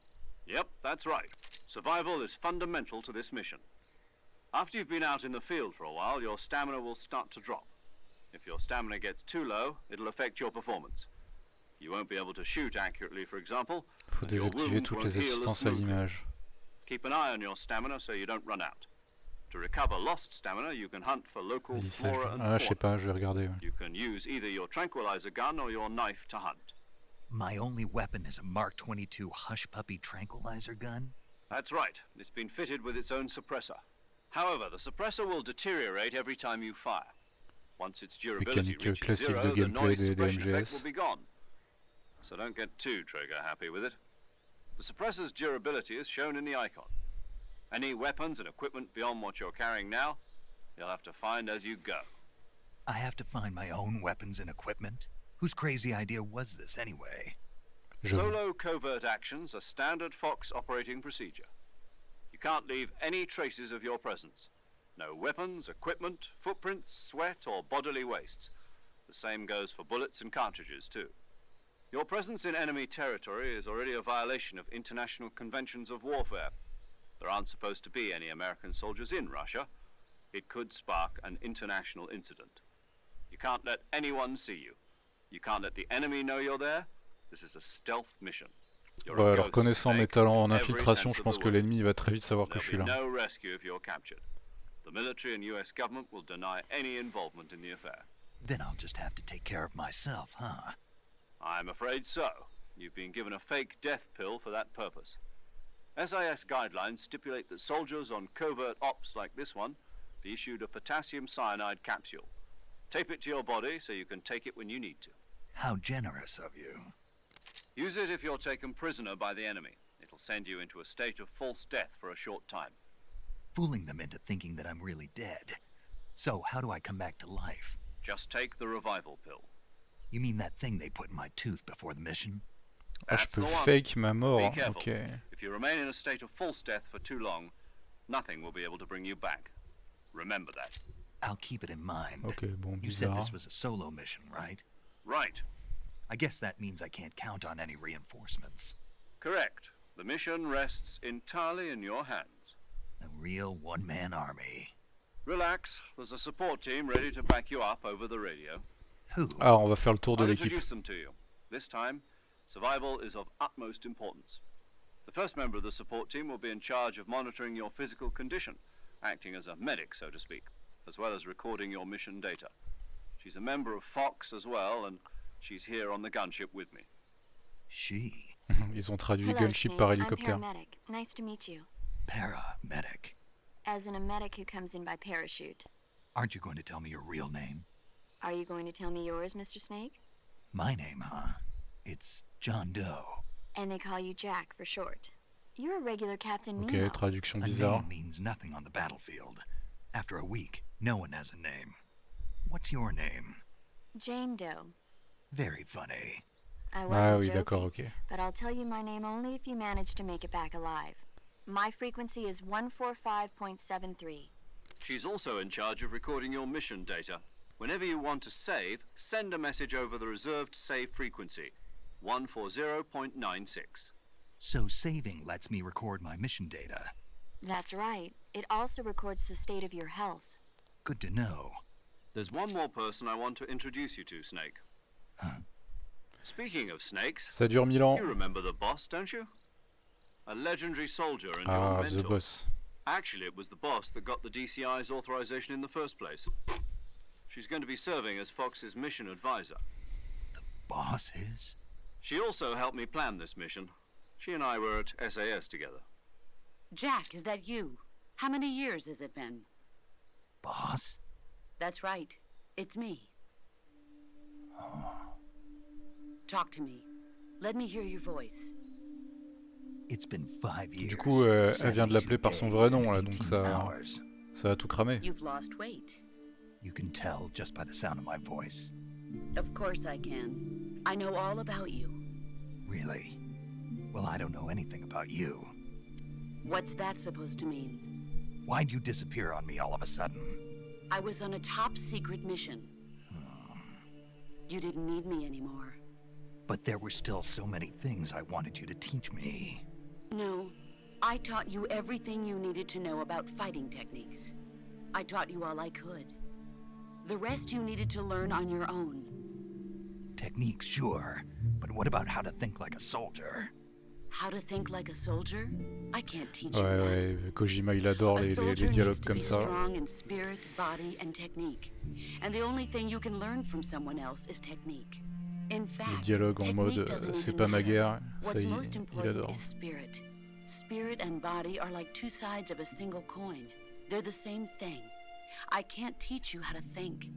S5: Yep, that's right. Survival is fundamental to this mission. After you've been out in the field for a while, your stamina will start to drop. If your stamina gets too low, it'll affect your performance. You won't be able to shoot accurately, for example.
S1: Faut
S5: and your
S1: désactiver
S5: wounds
S1: toutes
S5: won't
S1: les
S5: heal as
S1: assistances à
S5: smoothly.
S1: l'image.
S5: Keep an eye on your stamina so you don't run out. To recover lost stamina, you can hunt for local
S1: Lissage
S5: flora
S1: de...
S5: and
S1: Ah, je sais
S5: fauna.
S1: pas, je vais regarder. Ouais.
S5: You can use either your tranquilizer gun or your knife to hunt.
S2: My only weapon is a Mark 22 Hush Puppy tranquilizer gun?
S5: That's right. It's been fitted with its own suppressor. However, the suppressor will deteriorate every time you fire. Once its durability
S1: Mécanique
S5: reaches
S1: classique
S5: zero,
S1: de
S5: the
S1: gameplay
S5: noise
S1: des
S5: suppression effect
S1: MGS.
S5: will be gone. So don't get too trigger happy with it. The suppressor's durability is shown in the icon. Any weapons and equipment beyond what you're carrying now, you'll have to find as you go.
S2: I have to find my own weapons and equipment? Whose crazy idea was this anyway?
S5: Solo covert actions are standard Fox operating procedure. You can't leave any traces of your presence.
S3: No weapons, equipment, footprints, sweat, or bodily wastes. The same goes for bullets and cartridges, too. Your presence in enemy territory is already a violation of international conventions of warfare. There aren't supposed to be any American soldiers in Russia. It could spark an international incident. You can't let anyone see you. You can't let the enemy know you're there. This is a stealth mission. You're a
S1: Ouais, alors
S3: ghost,
S1: connaissant mes
S3: Snake,
S1: talents en
S3: in every
S1: infiltration,
S3: sense
S1: je
S3: of
S1: pense
S3: the
S1: que
S3: word.
S1: l'ennemi va très vite savoir que je suis
S3: There'll
S1: là.
S3: be no rescue if you're captured. The military and US government will deny any involvement in the affair.
S2: Then I'll just have to take care of myself, huh?
S3: I'm afraid so. You've been given a fake death pill for that purpose. SIS guidelines stipulate that soldiers on covert ops like this one be issued a potassium cyanide capsule. Tape it to your body so you can take it when you need to.
S2: How generous of you.
S3: Use it if you're taken prisoner by the enemy. It'll send you into a state of false death for a short time.
S2: Fooling them into thinking that I'm really dead. So, how do I come back to life?
S3: Just take the revival pill.
S2: You mean that thing they put in my tooth before the mission?
S1: Ah, je
S3: That's
S1: peux
S3: the one.
S1: fake ma mort,
S3: Be
S1: hein.
S3: careful.
S1: Ok.
S3: If you remain in a state of false death for too long, nothing will be able to bring you back. Remember that.
S2: I'll keep it in mind.
S1: Ok, bon,
S2: You said
S1: bizarre.
S2: this was a solo mission, right?
S3: Right.
S2: I guess that means I can't count on any reinforcements.
S3: Correct. The mission rests entirely in your hands.
S2: A real one-man army.
S3: Relax. There's a support team ready to back you up over the radio.
S2: Who?
S1: Ah, on va faire le tour de
S3: I'll
S1: l'équipe.
S3: introduce them to you. This time, survival is of utmost importance. The first member of the support team will be in charge of monitoring your physical condition, acting as a medic, so to speak, as well as recording your mission data. She's a member of Fox as well, and she's here on the gunship with me.
S2: She.
S1: Ils ont traduit
S6: Hello,
S1: gunship
S6: Snake.
S1: par
S6: I'm
S1: hélicoptère.
S6: paramedic. Nice to meet you.
S2: Paramedic.
S6: As in a medic who comes in by parachute.
S2: Aren't you going to tell me your real name?
S6: Are you going to tell me yours, Mr. Snake?
S2: My name, huh? It's John Doe.
S6: And they call you Jack for short. You're a regular Captain
S1: Ok,
S6: Nemo.
S1: traduction
S2: A
S1: bizarre.
S2: name means nothing on the battlefield. After a week, no one has a name. What's your name?
S6: Jane Doe.
S2: Very funny.
S6: I
S1: Ah
S6: wasn't
S1: oui,
S6: joking,
S1: d'accord, ok.
S6: but I'll tell you my name only if you manage to make it back alive. My frequency is 145.73.
S3: She's also in charge of recording your mission data. Whenever you want to save, send a message over the reserved save frequency, 140.96.
S2: So saving lets me record my mission data.
S6: That's right. It also records the state of your health.
S2: Good to know.
S3: There's one more person I want to introduce you to, Snake.
S2: Huh?
S3: Speaking of snakes,
S1: Ça dure 1000 ans.
S3: you remember the boss, don't you? A legendary soldier and your
S1: Ah,
S3: mentor.
S1: The Boss.
S3: Actually, it was the boss that got the DCI's authorization in the first place. She's going to be serving as Fox's mission advisor.
S2: Boss is?
S3: She also helped me plan this mission. She and I were at SAS together.
S7: Jack, is that you? How many years has it been?
S2: Boss?
S7: That's right. It's me. Talk to me. Let me hear your voice.
S2: It's been 5 years.
S1: Du coup, elle vient de l'appeler par son vrai nom, là, donc
S2: 18
S1: ça,
S2: hours.
S1: ça a tout cramé.
S7: You've lost weight.
S2: You can tell just by the sound of my voice.
S7: Of course I can. I know all about you.
S2: Really? Well, I don't know anything about you.
S7: What's that supposed to mean?
S2: Why'd you disappear on me all of a sudden?
S7: I was on a top secret mission. You didn't need me anymore.
S2: But there were still so many things I wanted you to teach me.
S7: No, I taught you everything you needed to know about fighting techniques. I taught you all I could. The rest you needed to learn on your own.
S2: Techniques, sure. But what about how to think like a soldier?
S7: How to think like a soldier? I can't teach
S1: Ouais,
S7: you that.
S1: ouais, Kojima il adore
S7: A
S1: les
S7: soldier needs
S1: dialogues
S7: to
S1: comme
S7: be
S1: ça.
S7: strong in spirit, body, and technique. And the only thing you can learn from someone else is technique. In
S1: Les
S7: fact,
S1: dialogues en mode
S7: technique doesn't
S1: c'est
S7: even
S1: pas ma
S7: matter.
S1: guerre, ça
S7: What's
S1: il
S7: most important
S1: adore.
S7: is spirit. Spirit and body are like two sides of a single coin. They're the same thing. I can't teach you how to think.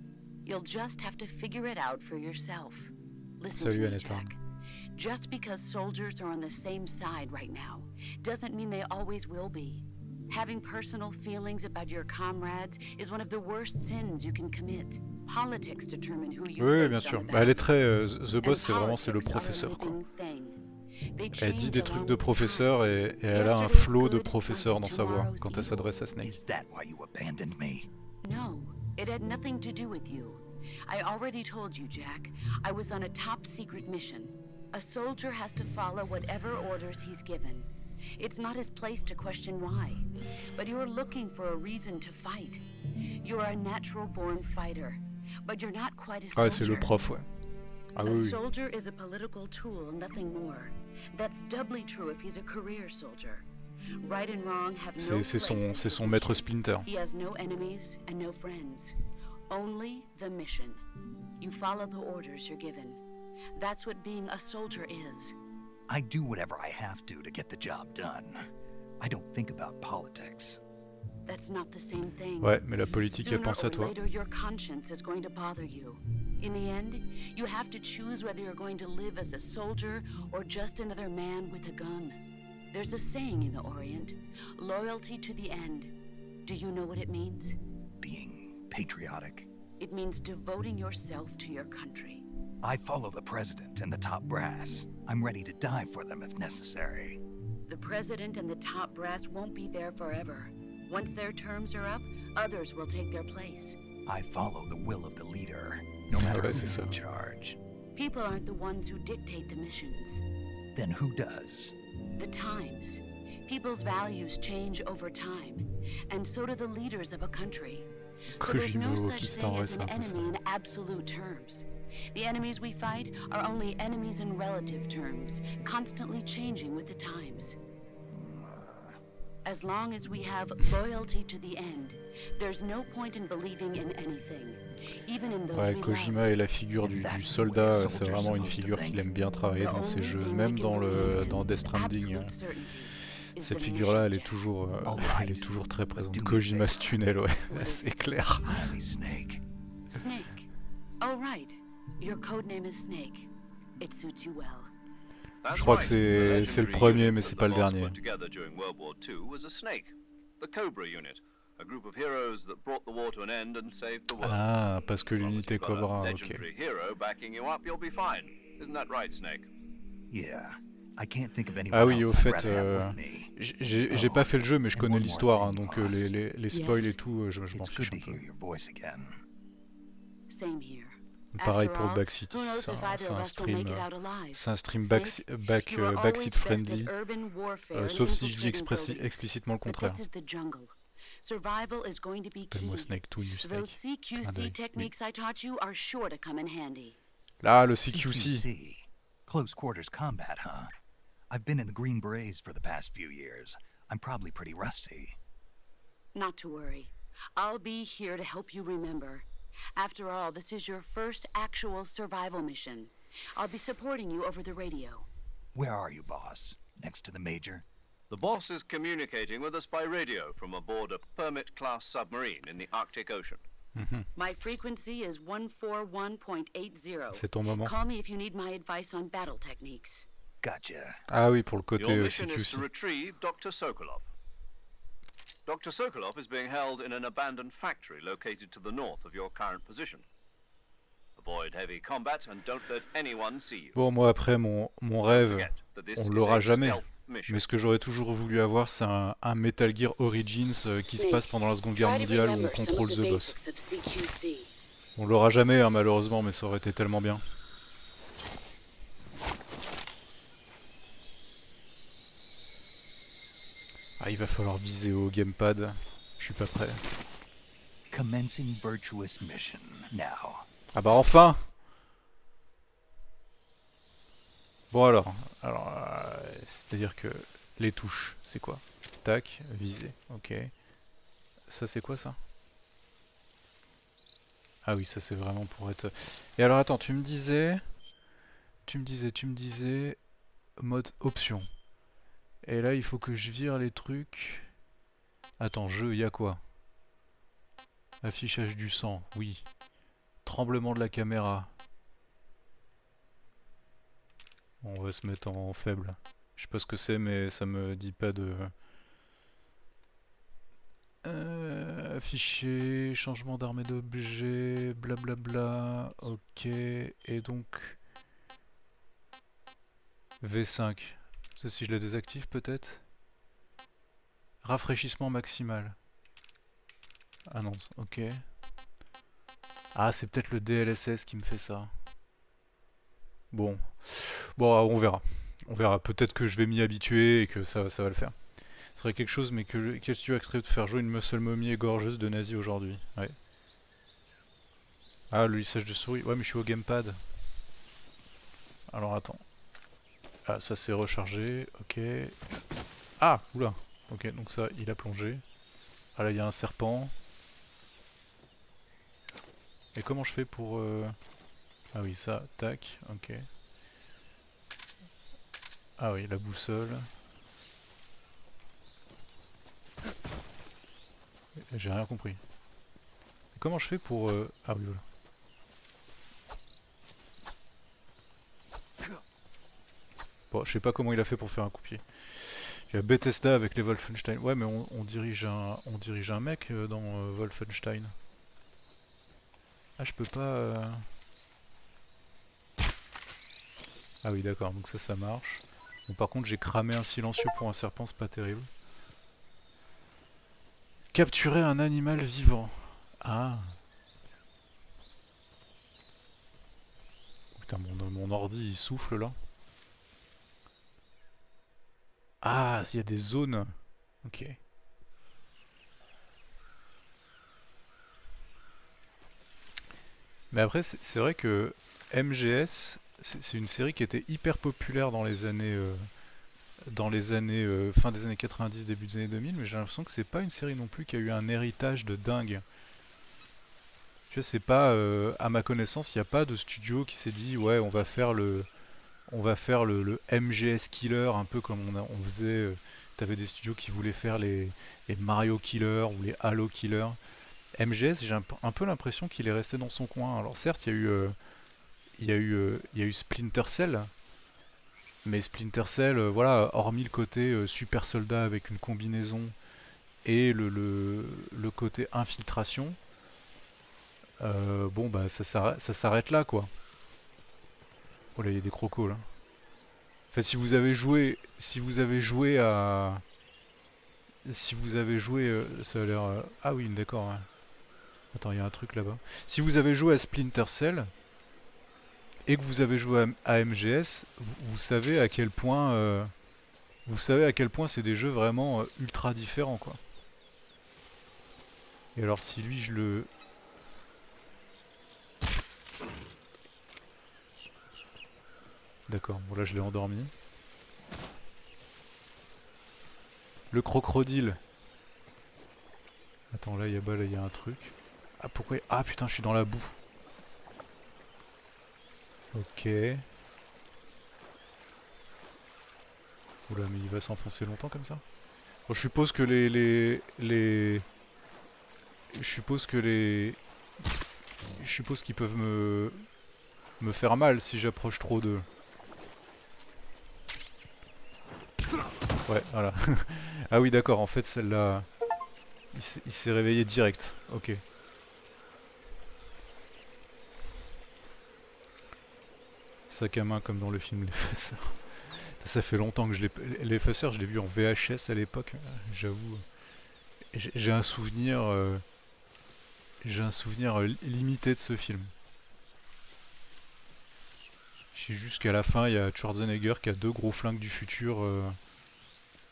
S7: You'll just have to figure it out for yourself. Listen to
S1: Salut,
S7: me,
S1: Aneta.
S7: Jack. Just because soldiers are on the same side right now doesn't mean they always will be. Having personal feelings about your comrades is one of the worst sins you can commit. Politics determine who you
S1: Oui,
S7: face
S1: bien
S7: on
S1: sûr.
S7: the
S1: Bah, elle est très...
S7: battlefield.
S1: The Boss,
S7: And
S1: c'est le
S7: politics are a
S1: professeur, quoi.
S7: living thing.
S1: Elle dit des trucs de professeur et elle a un flot de professeur dans sa voix quand elle s'adresse à Snake.
S2: Is that why you abandoned me?
S7: No, it had nothing to do with you. I already told you, Jack. I was on a top secret mission. A soldier has to follow whatever orders he's given. It's not his place to question why. But you're looking for a reason to fight. You're a natural-born fighter. But you're not quite a soldier.
S1: Ah, c'est le prof, ouais. Ah
S7: A
S1: oui, oui.
S7: soldier is a political tool, nothing more. That's doubly true if he's a career soldier. Right and wrong have no
S1: C'est
S7: place
S1: c'est
S7: in
S1: son
S7: his
S1: maître
S7: mission.
S1: Splinter.
S7: He has no enemies and no friends. Only the mission. You follow the orders you're given. That's what being a soldier is.
S2: I do whatever I have to get the job done. I don't think about politics.
S7: That's not the same thing.
S1: Ouais, mais la politique, elle
S7: Sooner
S1: pense à
S7: or
S1: toi.
S7: later, your conscience is going to bother you. In the end, you have to choose whether you're going to live as a soldier or just another man with a gun. There's a saying in the Orient, loyalty to the end. Do you know what it means?
S2: Being patriotic.
S7: It means devoting yourself to your country.
S2: I follow the president and the top brass. I'm ready to die for them if necessary.
S7: The president and the top brass won't be there forever. Once their terms are up, others will take their place.
S2: I follow the will of the leader, no matter
S1: Ouais,
S2: who's
S1: c'est ça.
S2: in charge.
S7: People aren't the ones who dictate the missions.
S2: Then who does?
S7: The times. People's values change over time, and so do the leaders of a country. So there's no
S1: Kojima,
S7: such
S1: Kistan,
S7: thing
S1: ouais,
S7: as
S1: c'est
S7: an
S1: un peu ça.
S7: enemy in absolute terms. The enemies we fight are only enemies in relative terms, constantly changing with the times. As long as we have loyalty to the end, there's no point in believing in anything, even in those
S1: Ouais,
S7: we
S1: Kojima
S7: love.
S1: est la figure du soldat, c'est vraiment une figure qu'il aime bien travailler dans ses jeux, même dans Death Stranding.
S7: Absolute certainty is
S1: Cette
S7: the
S1: figure-là,
S7: mission,
S1: elle est toujours très présente. Kojima's tunnel, ouais, c'est clair.
S2: Call me Snake.
S7: Snake. Oh, right. Your code name is Snake. It suits you well.
S3: That's
S1: Je crois que
S3: right.
S1: c'est
S3: The
S1: le
S3: legendary
S1: premier,
S3: unit
S1: mais
S3: that
S1: c'est
S3: the
S1: pas le
S3: boss
S1: dernier.
S3: put together during World War II was a snake, the Cobra unit, a group of heroes that brought the war to an end and saved the world.
S1: Ah, parce que
S3: As long as
S1: l'unité
S3: you've got a
S1: Cobra, ok.
S3: legendary hero backing you up, you'll be fine. Isn't that right, Snake?
S2: Yeah. I can't think of anyone
S1: Ah oui, au
S2: else I'd
S1: fait,
S2: rather have with me.
S1: j'ai pas fait le jeu, mais je
S2: And
S1: connais
S2: one more
S1: l'histoire, hein,
S2: thing,
S1: donc
S2: boss.
S1: les spoils
S7: Yes.
S1: et tout, je m'en
S2: It's
S1: fiche
S2: good
S1: un
S2: to
S1: peu.
S2: hear your voice again.
S7: Same here.
S1: Pareil
S7: After
S1: pour
S7: all,
S1: Back City,
S7: who knows
S1: c'est
S7: if
S1: un,
S7: either
S1: c'est
S7: of
S1: un
S7: us will make
S1: stream,
S7: it out alive.
S1: c'est un stream
S7: Snake, you were always
S1: backseat
S7: best at
S1: friendly,
S7: urban warfare and
S1: sauf si je dis
S7: infiltrating buildings.
S1: explicitement le
S7: But
S1: contraire.
S7: this is the jungle. Survival is going to be key.
S1: Appelle-moi Snake, tout nu
S7: Those
S1: Snake. Clin
S7: CQC
S1: d'œil, oui.
S7: techniques I taught you are sure to come in handy.
S1: Là, le CQC.
S2: CQC. Close quarters combat, huh? I've been in the Green Berets for the past few years. I'm probably pretty rusty.
S7: Not to worry. I'll be here to help you remember. After all, this is your first actual survival mission. I'll be supporting you over the radio.
S2: Where are you, boss? Next to the Major?
S3: The boss is communicating with us by radio from aboard a Permit-class submarine in the Arctic Ocean.
S7: My frequency is 141.80.
S1: C'est ton moment.
S7: Call me if you need my advice on battle techniques.
S2: Gotcha.
S1: Ah oui, pour le
S3: Your
S1: côté
S3: mission is
S1: CQC.
S3: to retrieve Dr. Sokolov. Dr. Sokolov is being held in an abandoned factory located to the north of your current position. Avoid heavy combat and don't let anyone see you.
S1: Bon, moi après, mon rêve,
S3: Forget that this
S1: on
S3: is
S1: l'aura
S3: a
S1: jamais.
S3: stealth mission.
S1: Mais ce que j'aurais toujours voulu avoir, c'est un Metal Gear Origins qui se passe pendant la Seconde Guerre mondiale où on contrôle The Boss. On l'aura jamais, hein, malheureusement, mais ça aurait été tellement bien. Ah, il va falloir viser au gamepad. Je suis pas prêt.
S2: Commencing virtuous mission. Now.
S1: Ah bah enfin! Bon alors c'est-à-dire que les touches, c'est quoi? Tac, viser, ok. Ça c'est quoi ça? Ah oui, ça c'est vraiment pour être... Et alors attends, tu me disais, mode option. Et là il faut que je vire les trucs... Attends, jeu, il y a quoi? Affichage du sang, oui. Tremblement de la caméra. On va se mettre en faible. Je sais pas ce que c'est, mais ça me dit pas de... Afficher, changement d'armée d'objet, blablabla, ok, et donc... V5. Ça, si je la désactive, peut-être. Rafraîchissement maximal. Ah non, ok. Ah, c'est peut-être le DLSS qui me fait ça. Bon. Bon, on verra. On verra. Peut-être que je vais m'y habituer et que ça va le faire. Ce serait quelque chose, mais quel studio accepterait de faire jouer une muscle momie égorgeuse de nazi aujourd'hui? Ouais. Ah, le lissage de souris. Ouais, mais je suis au gamepad. Alors, attends. Ah, ça s'est rechargé. Ok. Ah, oula. Ok, donc ça, il a plongé. Ah, là, il y a un serpent. Et comment je fais pour... Ah oui, ça, tac, ok. Ah oui, la boussole. J'ai rien compris. Et comment je fais pour... Ah oui, voilà. Bon, je sais pas comment il a fait pour faire un coup-pied. Il y a Bethesda avec les Wolfenstein. Ouais, mais on dirige un mec dans Wolfenstein. Ah, je peux pas... Ah oui, d'accord, donc ça marche. Bon, par contre, j'ai cramé un silencieux pour un serpent, c'est pas terrible. Capturer un animal vivant. Ah. Putain, mon ordi, il souffle, là. Ah, il y a des zones. Ok. Mais après, c'est vrai que MGS, c'est une série qui était hyper populaire dans les années, fin des années 90, début des années 2000, mais j'ai l'impression que c'est pas une série non plus qui a eu un héritage de dingue. Tu vois, c'est pas, à ma connaissance, il n'y a pas de studio qui s'est dit, ouais, on va faire le MGS Killer, un peu comme on faisait. T'avais des studios qui voulaient faire les Mario Killer ou les Halo Killer. MGS, j'ai un peu l'impression qu'il est resté dans son coin. Alors certes, il y a eu Splinter Cell, mais Splinter Cell, voilà, hormis le côté super soldat avec une combinaison et le côté infiltration, bon bah ça s'arrête là quoi. Oh là, il y a des crocos là. Enfin, si vous avez joué à, ça a l'air. Ah oui, d'accord. Ouais. Attends, il y a un truc là-bas. Si vous avez joué à Splinter Cell et que vous avez joué à MGS, vous savez à quel point, c'est des jeux vraiment ultra différents, quoi. Et alors, si lui, je le. D'accord, bon là je l'ai endormi. Le crocodile. Attends, là il y a un truc. Ah pourquoi... Ah putain, je suis dans la boue. Ok. Oula, mais il va s'enfoncer longtemps comme ça. Bon, je suppose que Je suppose qu'ils peuvent me faire mal si j'approche trop d'eux. Ouais, voilà. Ah oui, d'accord, en fait, celle-là... Il s'est réveillé direct. Ok. Sac à main comme dans le film L'Effaceur. Ça fait longtemps que je l'ai... L'Effaceur, je l'ai vu en VHS à l'époque. J'avoue. J'ai un souvenir... limité de ce film. Je sais juste qu'à la fin, il y a Schwarzenegger qui a 2 gros flingues du futur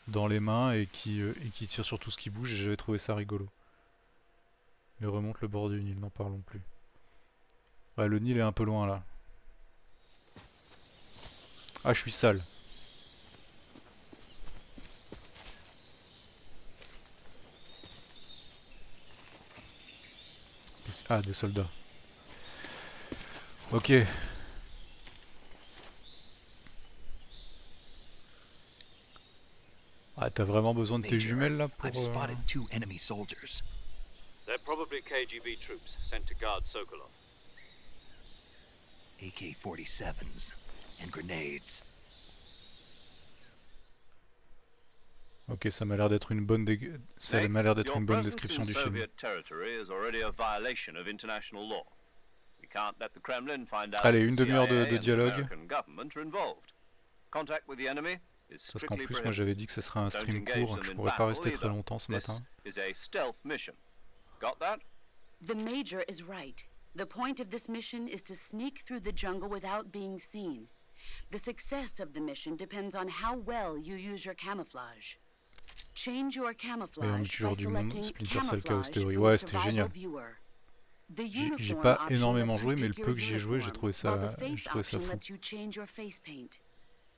S1: dans les mains et qui tire sur tout ce qui bouge, et j'avais trouvé ça rigolo. Il remonte le bord du Nil, n'en parlons plus. Ouais, le Nil est un peu loin là. Ah, je suis sale. Ah, des soldats. Ok. Ah, t'as vraiment besoin de tes jumelles là pour...
S2: I've spotted 2 enemy soldiers.
S5: They're probably KGB troops sent to guard Sokolov.
S2: AK-47s and grenades.
S1: Ok, ça m'a l'air d'être une bonne description du film.
S3: Soviet territory is already a violation of international law. We can't let the Kremlin find out
S1: Allez,
S3: that
S1: une
S3: the
S1: demi-heure
S3: CIA
S1: de
S3: and the
S1: dialogue.
S3: American government are involved. Contact with the enemy is
S1: Parce qu'en
S3: strictly
S1: plus, moi
S3: prohibited.
S1: j'avais dit que ce serait un
S3: Don't
S1: stream
S3: engage
S1: court,
S3: them
S1: je
S3: in
S1: pourrais pas
S3: battle
S1: rester très
S3: either.
S1: longtemps ce
S3: This
S1: matin.
S3: is a stealth mission. Got that?
S7: The Major is right. The point of this mission is to sneak through the jungle without being seen. The success of the mission depends on how well you use your camouflage. Change your camouflage by
S1: toujours du monde,
S7: selecting
S1: Splinter Cell Chaos
S7: camouflage
S1: Theory.
S7: from
S1: Ouais,
S7: the
S1: c'était
S7: survival
S1: génial.
S7: viewer. The
S1: J'ai
S7: uniform
S1: pas
S7: option
S1: énormément
S7: lets you
S1: joué, mais le
S7: pick
S1: peu
S7: your
S1: que j'ai joué, j'ai
S7: uniform,
S1: trouvé ça,
S7: while the face
S1: ça
S7: option
S1: fou.
S7: lets you change your face paint.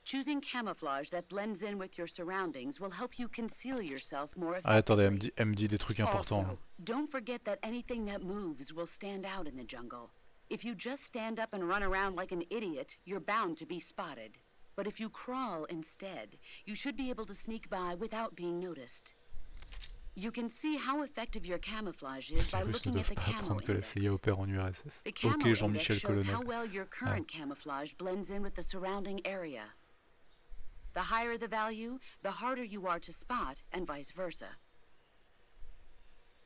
S7: Choosing camouflage that blends in with your surroundings will help you conceal yourself more
S1: Ah, attendez,
S7: effectively.
S1: elle me dit des trucs importants.
S7: Also, don't forget that anything that moves will stand out in the jungle. If you just stand up and run around like an idiot, you're bound to be spotted. But if you crawl instead, you should be able to sneak by without being noticed. You can see how effective your camouflage is by
S1: Les Russes ne
S7: looking at
S1: doivent
S7: the
S1: pas
S7: camo
S1: apprendre que la
S7: index.
S1: CIA opère en URSS.
S7: The camo
S1: Ok,
S7: index
S1: Jean-Michel
S7: shows how
S1: Colonel.
S7: well your current camouflage blends in with the surrounding area. The higher the value, the harder you are to spot, and vice versa.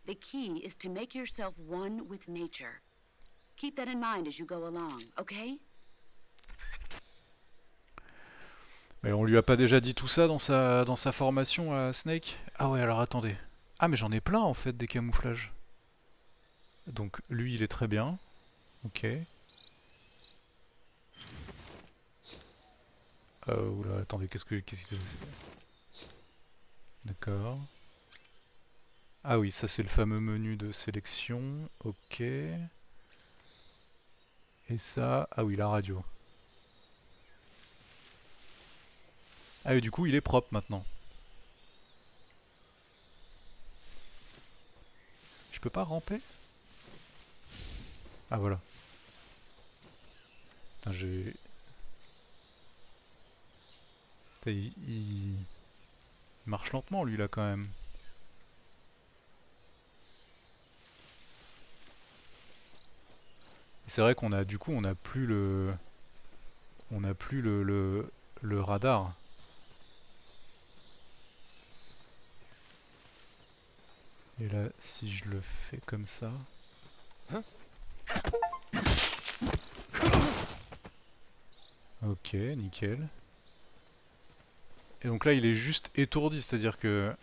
S7: The key is to make yourself one with nature. Keep that in mind as you go along, okay?
S1: Mais on lui a pas déjà dit tout ça dans sa formation à Snake? Ah ouais, alors attendez. Ah mais j'en ai plein en fait des camouflages. Donc lui il est très bien. Ok. Oula, attendez, qu'est-ce qui s'est passé? D'accord. Ah oui, ça c'est le fameux menu de sélection. Ok. Et ça... Ah oui, la radio. Ah et du coup il est propre maintenant. Je peux pas ramper? Ah voilà. Putain, j'ai... Putain, il marche lentement lui là quand même. C'est vrai qu'on a du coup on a plus le radar. Et là si je le fais comme ça. Ok, nickel. Et donc là il est juste étourdi, c'est-à-dire que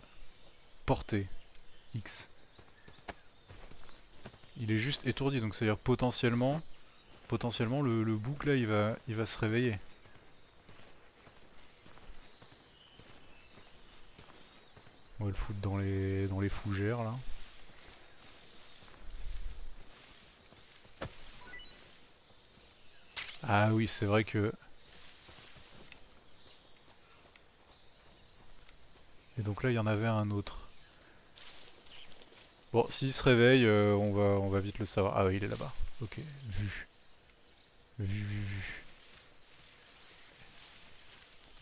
S1: portée X. Il est juste étourdi, donc c'est-à-dire potentiellement le bouc là il va se réveiller. On va le foutre dans les fougères là. Ah oui, c'est vrai que... Et donc là il y en avait un autre. Bon, s'il se réveille, on va vite le savoir. Ah oui, il est là-bas. Ok, vu. Vu.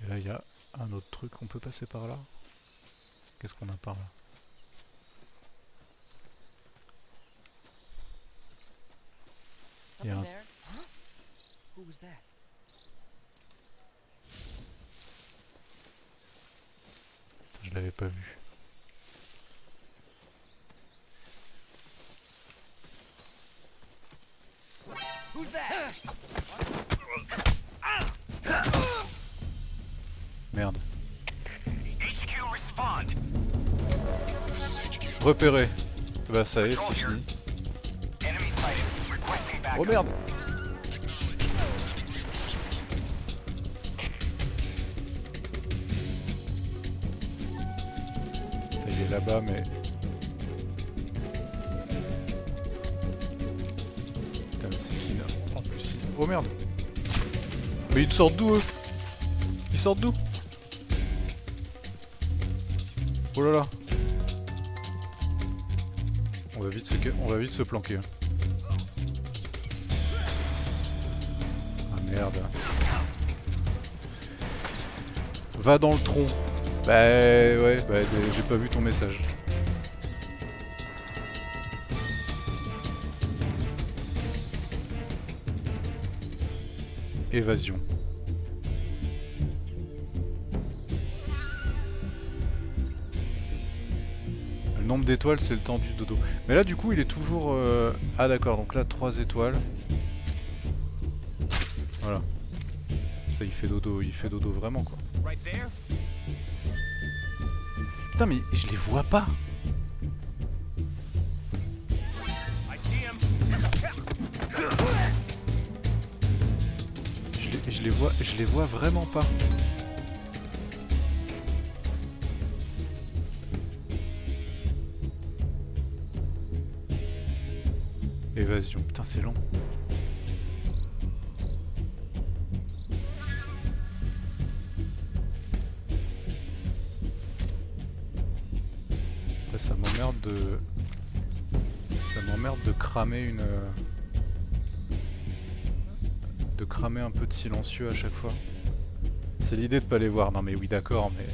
S1: Et là, il y a un autre truc. On peut passer par là? Qu'est-ce qu'on a par là? Il y a un... Je l'avais pas vu. Merde. Repéré. Bah ça y est, c'est fini. Oh merde. Il est là-bas mais... Putain mais c'est qui là? En plus il... Oh merde. Mais ils sortent d'où eux? Ils sortent d'où? Oh là là. On va vite se planquer. Ah merde. Va dans le tronc. Bah ouais, bah j'ai pas vu ton message. Évasion. Le nombre d'étoiles c'est le temps du dodo. Mais là du coup il est toujours... Ah d'accord, donc là 3 étoiles. Voilà. Ça il fait dodo vraiment quoi. Putain mais je les vois pas. Je les vois vraiment pas. Évasion, putain c'est long. Putain, ça m'emmerde de... Ça m'emmerde de cramer une... De cramer un peu de silencieux à chaque fois. C'est l'idée de pas les voir. Non mais oui d'accord mais...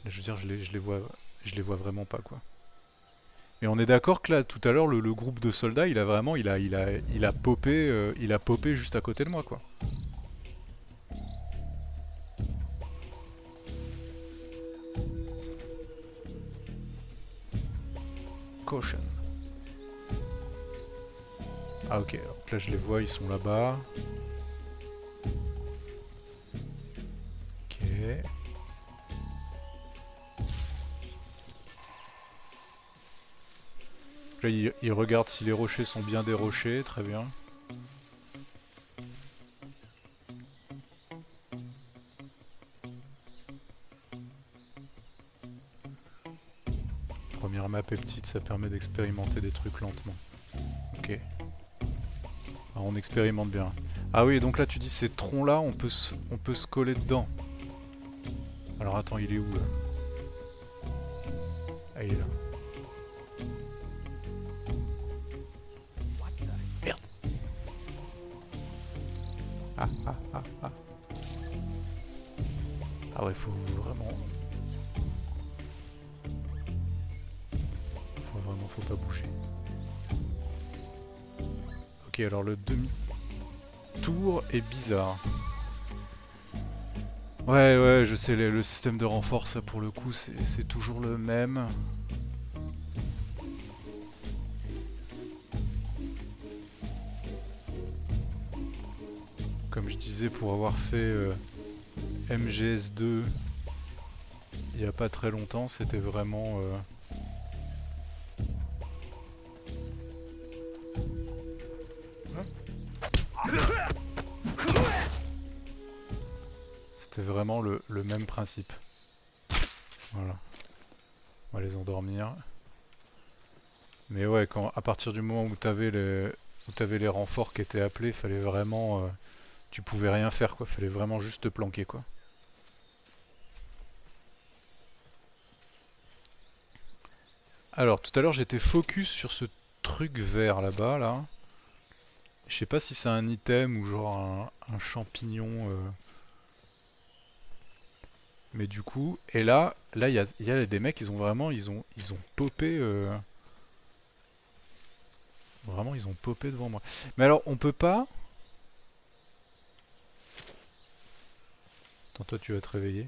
S1: Je veux dire je les vois vraiment pas quoi. Mais on est d'accord que là, tout à l'heure, le groupe de soldats, il a vraiment, il a popé juste à côté de moi, quoi. Caution. Ah ok, alors là je les vois, ils sont là-bas. Ok. Là, il regarde si les rochers sont bien dérochés, très bien. Première map est petite, ça permet d'expérimenter des trucs lentement. Ok. Alors on expérimente bien. Ah oui, donc là tu dis ces troncs là, on peut se coller dedans. Alors attends, il est où là? Ah, il est là. Merde. Ah ouais, faut vraiment... Faut pas bouger. Ok, alors le demi-tour est bizarre. Ouais, je sais, le système de renfort, ça pour le coup, c'est toujours le même. Comme je disais, pour avoir fait MGS2 il n'y a pas très longtemps, c'était vraiment... C'était vraiment le même principe. Voilà. On va les endormir. Mais ouais, à partir du moment où t'avais les renforts qui étaient appelés, fallait vraiment... tu pouvais rien faire quoi, fallait vraiment juste te planquer quoi. Alors tout à l'heure j'étais focus sur ce truc vert là-bas là. Je sais pas si c'est un item ou genre un champignon... Mais du coup, et là il y a des mecs, ils ont popé... Vraiment, ils ont popé devant moi. Mais alors, on peut pas... Attends, toi, tu vas te réveiller.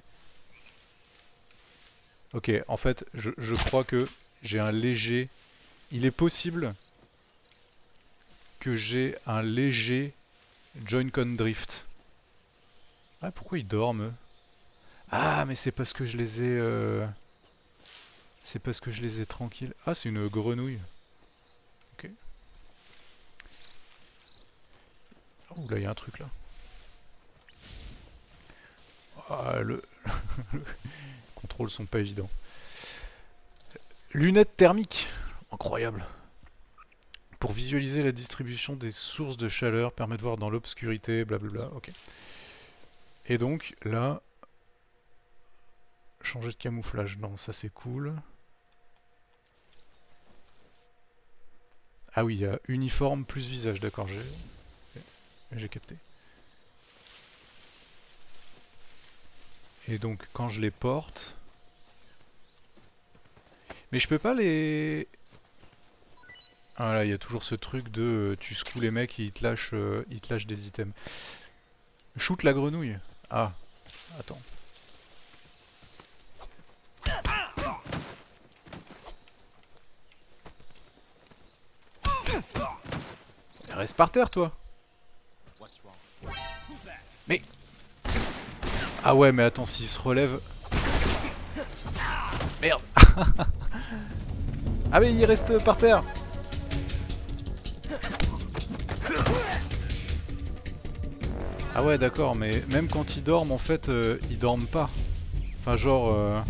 S1: Ok, en fait, je crois que j'ai un léger... Il est possible que j'ai un léger Joy-Con drift. Ah, pourquoi ils dorment eux? Ah, mais c'est parce que je les ai... C'est parce que je les ai tranquilles. Ah, c'est une grenouille. Ok. Oh, là, il y a un truc, là. Ah, le contrôles sont pas évidents. Lunettes thermiques. Incroyable. Pour visualiser la distribution des sources de chaleur, permet de voir dans l'obscurité, blablabla. Ok. Et donc, là... Changer de camouflage. Non, ça c'est cool. Ah oui, il y a uniforme plus visage, d'accord, j'ai capté. Et donc quand je les porte... Mais je peux pas les... Ah là, il y a toujours ce truc de... tu secoues les mecs et ils te lâchent des items. Shoot la grenouille. Ah, attends. Reste par terre, toi. Mais Ah ouais, mais attends, s'il se relève... Merde. Ah mais il reste par terre. Ah ouais, d'accord, mais même quand ils dorment, en fait, ils dorment pas. Enfin, genre,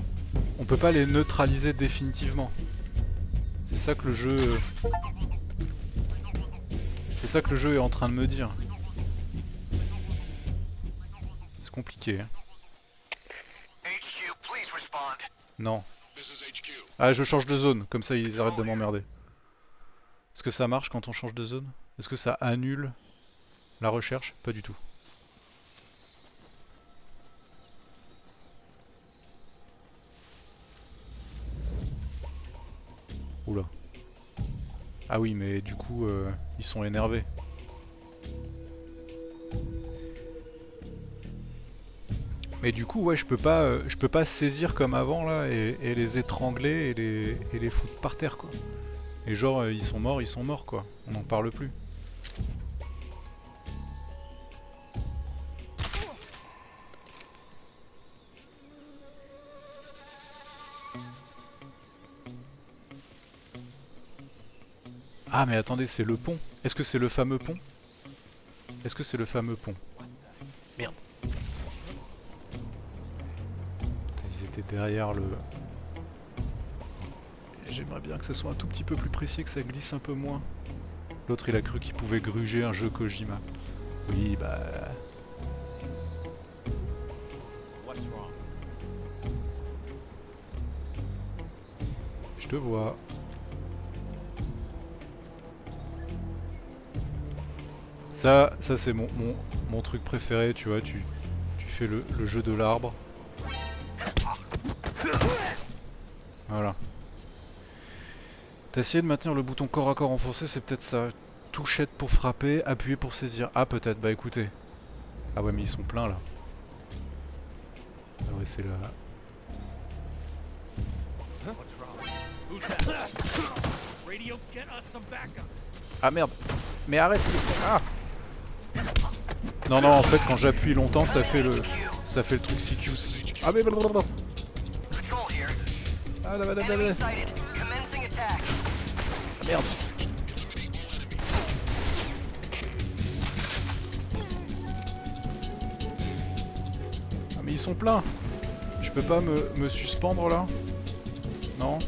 S1: on peut pas les neutraliser définitivement. C'est ça que le jeu... C'est ça que le jeu est en train de me dire. C'est compliqué. Hein. Non. Ah, je change de zone, comme ça ils arrêtent de m'emmerder. Est-ce que ça marche quand on change de zone? Est-ce que ça annule la recherche? Pas du tout. Oula. Ah oui, mais du coup, ils sont énervés. Mais du coup, ouais, je peux pas saisir comme avant là et les étrangler et les foutre par terre quoi. Et genre, ils sont morts quoi. On n'en parle plus. Ah mais attendez, c'est le pont. Est-ce que c'est le fameux pont? Est-ce que c'est le fameux pont? Merde. Ils étaient derrière le... J'aimerais bien que ça soit un tout petit peu plus précis, que ça glisse un peu moins. L'autre il a cru qu'il pouvait gruger un jeu Kojima. Oui bah... Je te vois. Ça c'est mon truc préféré, tu vois, tu fais le jeu de l'arbre. Voilà. T'as essayé de maintenir le bouton corps à corps enfoncé, c'est peut-être ça. Touchette pour frapper, appuyer pour saisir. Ah peut-être, bah écoutez. Ah ouais mais ils sont pleins là. Ah ouais c'est là. Ah merde. Mais arrête. Ah. Non non en fait quand j'appuie longtemps ça fait le truc CQ. Ah mais blablabla. Ah blablabla. Ah merde. Ah mais ils sont pleins. Je peux pas me suspendre là? Non.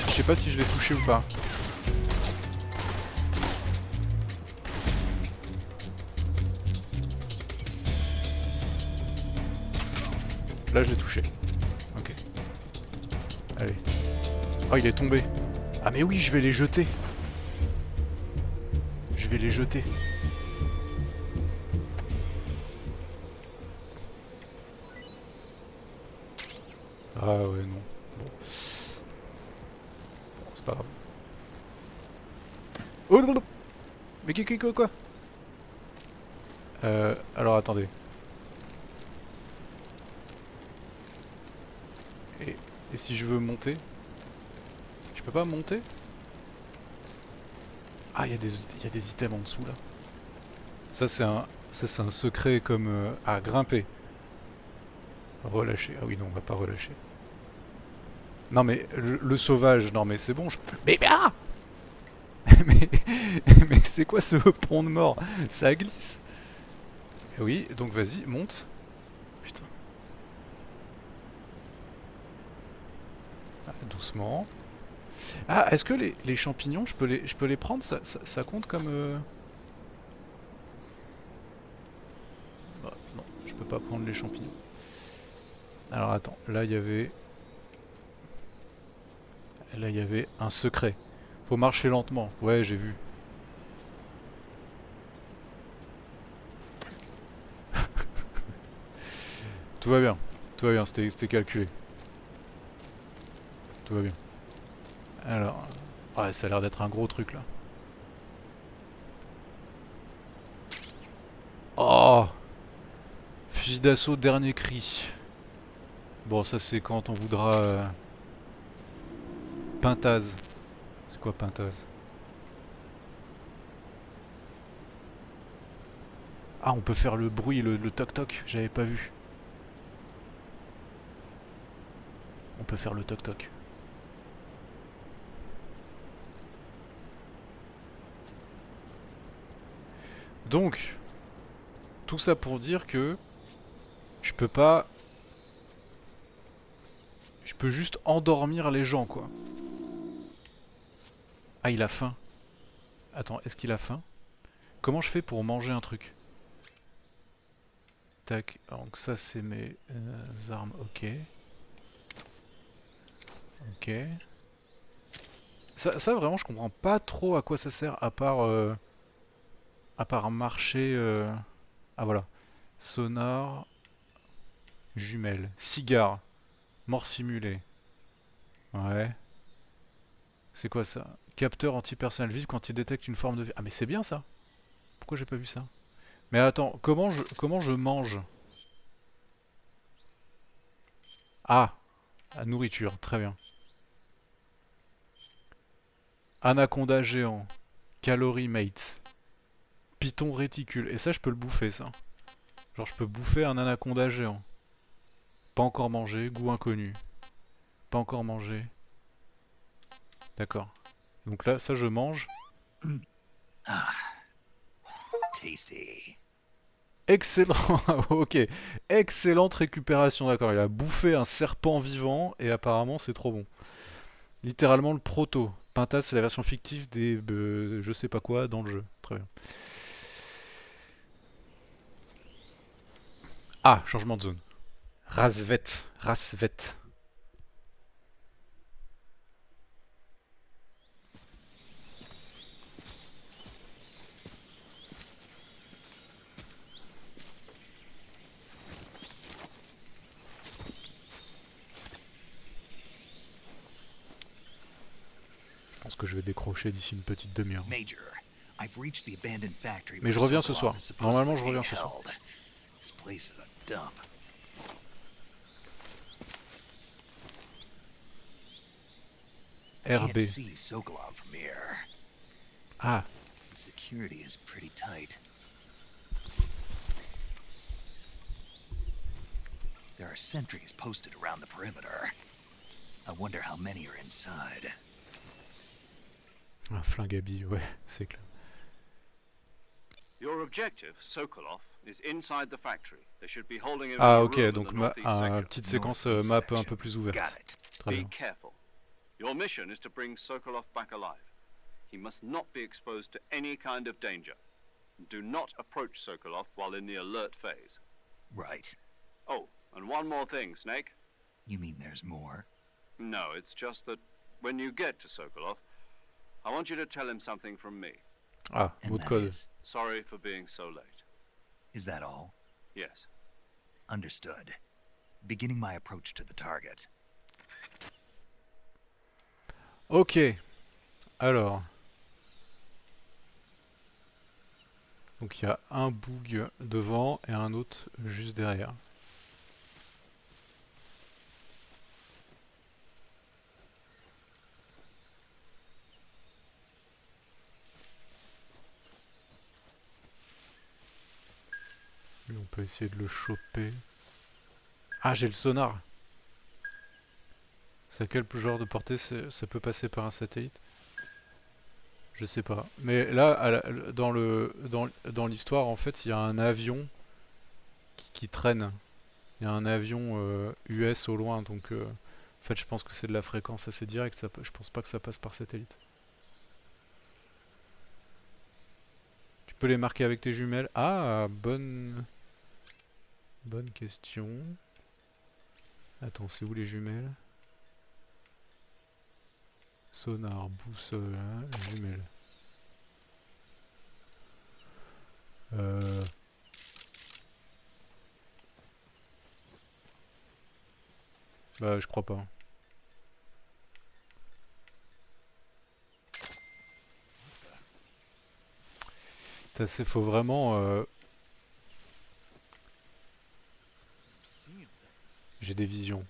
S1: Je sais pas si je l'ai touché ou pas. Là je l'ai touché. Ok. Allez. Oh il est tombé. Ah mais oui je vais les jeter. Je vais les jeter. Ah ouais non. Bon. C'est pas grave. Oh non, non. Mais quoi? Alors attendez. Et si je veux monter? Je peux pas monter? Ah il y a des items en dessous là. Ça c'est un secret comme à grimper. Relâcher. Ah oui non on va pas relâcher. Non mais le sauvage, non mais c'est bon, Mais ah mais c'est quoi ce pont de mort? Ça glisse. Oui, donc vas-y, monte. Putain. Ah, doucement. Ah, est-ce que les champignons, je peux les prendre? Ça compte comme... Bah, non, je peux pas prendre les champignons. Alors attends, là il y avait... Là, il y avait un secret. Faut marcher lentement. Ouais, j'ai vu. Tout va bien. Tout va bien, c'était calculé. Tout va bien. Alors... Ouais, ça a l'air d'être un gros truc, là. Oh! Fusil d'assaut, dernier cri. Bon, ça, c'est quand on voudra... Pintaz. C'est quoi Pintaz? Ah, on peut faire le bruit, le toc-toc, j'avais pas vu. On peut faire le toc-toc. Donc, tout ça pour dire que je peux pas... Je peux juste endormir les gens, quoi. Ah, il a faim. Attends, est-ce qu'il a faim? Comment je fais pour manger un truc? Tac, donc ça c'est mes armes, ok. Ok. Ça vraiment je comprends pas trop à quoi ça sert à part marcher... Ah voilà. Sonar, jumelles, cigare, mort simulée. Ouais. C'est quoi ça? Capteur antipersonnel vif quand il détecte une forme de vie. Ah mais c'est bien ça. Pourquoi j'ai pas vu ça? Mais attends, comment je mange? Ah, la nourriture, très bien. Anaconda géant, calorie mate, python réticule. Et ça je peux le bouffer ça. Genre je peux bouffer un anaconda géant. Pas encore mangé, goût inconnu. Pas encore mangé. D'accord. Donc là, ça je mange.
S2: Tasty.
S1: Excellent, ok. Excellente récupération, d'accord. Il a bouffé un serpent vivant et apparemment c'est trop bon. Littéralement le proto. Pintas, c'est la version fictive des je sais pas quoi dans le jeu. Très bien. Ah, changement de zone. Rasvet. Rasvet. Je pense que je vais décrocher d'ici une petite demi-heure.
S2: Major, I've reached the abandoned factory.
S1: Mais je
S2: where
S1: reviens ce
S2: Sokolov
S1: soir.
S2: is supposedly
S1: Normalement, je
S2: being
S1: reviens ce soir.
S2: held. This place is a dump.
S1: RB.
S2: Can't see Sokolov from here.
S1: Ah,
S2: The security is pretty tight. There are sentries posted around the perimeter. I wonder how many are inside.
S1: un flingue à billes, ouais, c'est clair.
S3: Your objective, Sokolov, is inside the factory. They should be holding him in
S1: Ah
S3: a
S1: ok,
S3: room in
S1: donc
S3: the northeast section.
S1: petite séquence
S2: Northeast
S1: map un
S2: section.
S1: peu plus
S2: Got
S1: ouverte.
S2: it.
S1: Très
S3: Be
S1: bien.
S3: careful. Your mission is to bring Sokolov back alive. He must not be exposed to any kind of danger. Do not approach Sokolov while in the alert phase.
S2: Right.
S3: Oh, and one more thing, Snake.
S2: You mean there's more?
S3: No, it's just that when you get to Sokolov, I want you to tell him something from me.
S1: Ah,
S2: And
S1: mot de
S2: that
S1: code.
S2: is,
S3: Sorry for being so late.
S2: is that all?
S3: Yes.
S2: Understood. Beginning my approach to the target.
S1: Ok. Alors. Donc il y a un boug devant et un autre juste derrière. Lui, on peut essayer de le choper. Ah, j'ai le sonar. C'est à quel genre de portée ça peut passer par un satellite? Je sais pas. Mais là, dans l'histoire, en fait, il y a un avion qui traîne. Il y a un avion US au loin, donc en fait, je pense que c'est de la fréquence assez directe. Je pense pas que ça passe par satellite. Tu peux les marquer avec tes jumelles. Ah, bonne question. Attends, c'est où les jumelles? Sonar, boussole, hein, jumelles. Bah, je crois pas. Faut vraiment... J'ai des visions.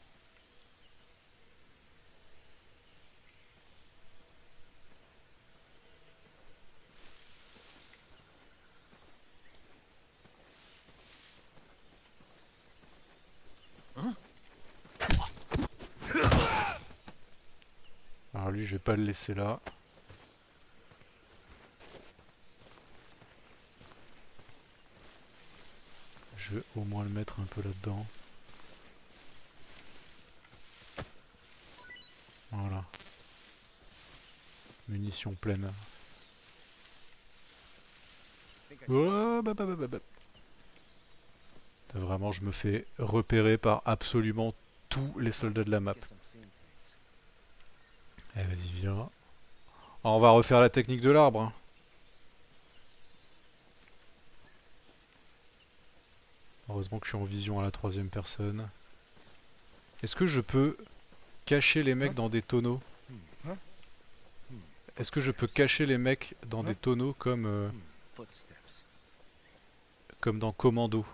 S1: lui, je vais pas le laisser là. Je vais au moins le mettre un peu là-dedans. Voilà. Munitions pleines. Oh, bah. Vraiment, je me fais repérer par absolument tous les soldats de la map. Allez, vas-y, viens. Alors, on va refaire la technique de l'arbre. Hein. Heureusement que je suis en vision à la 3e personne. Est-ce que je peux cacher les mecs dans des tonneaux? Est-ce que je peux cacher les mecs dans des tonneaux comme dans Commando?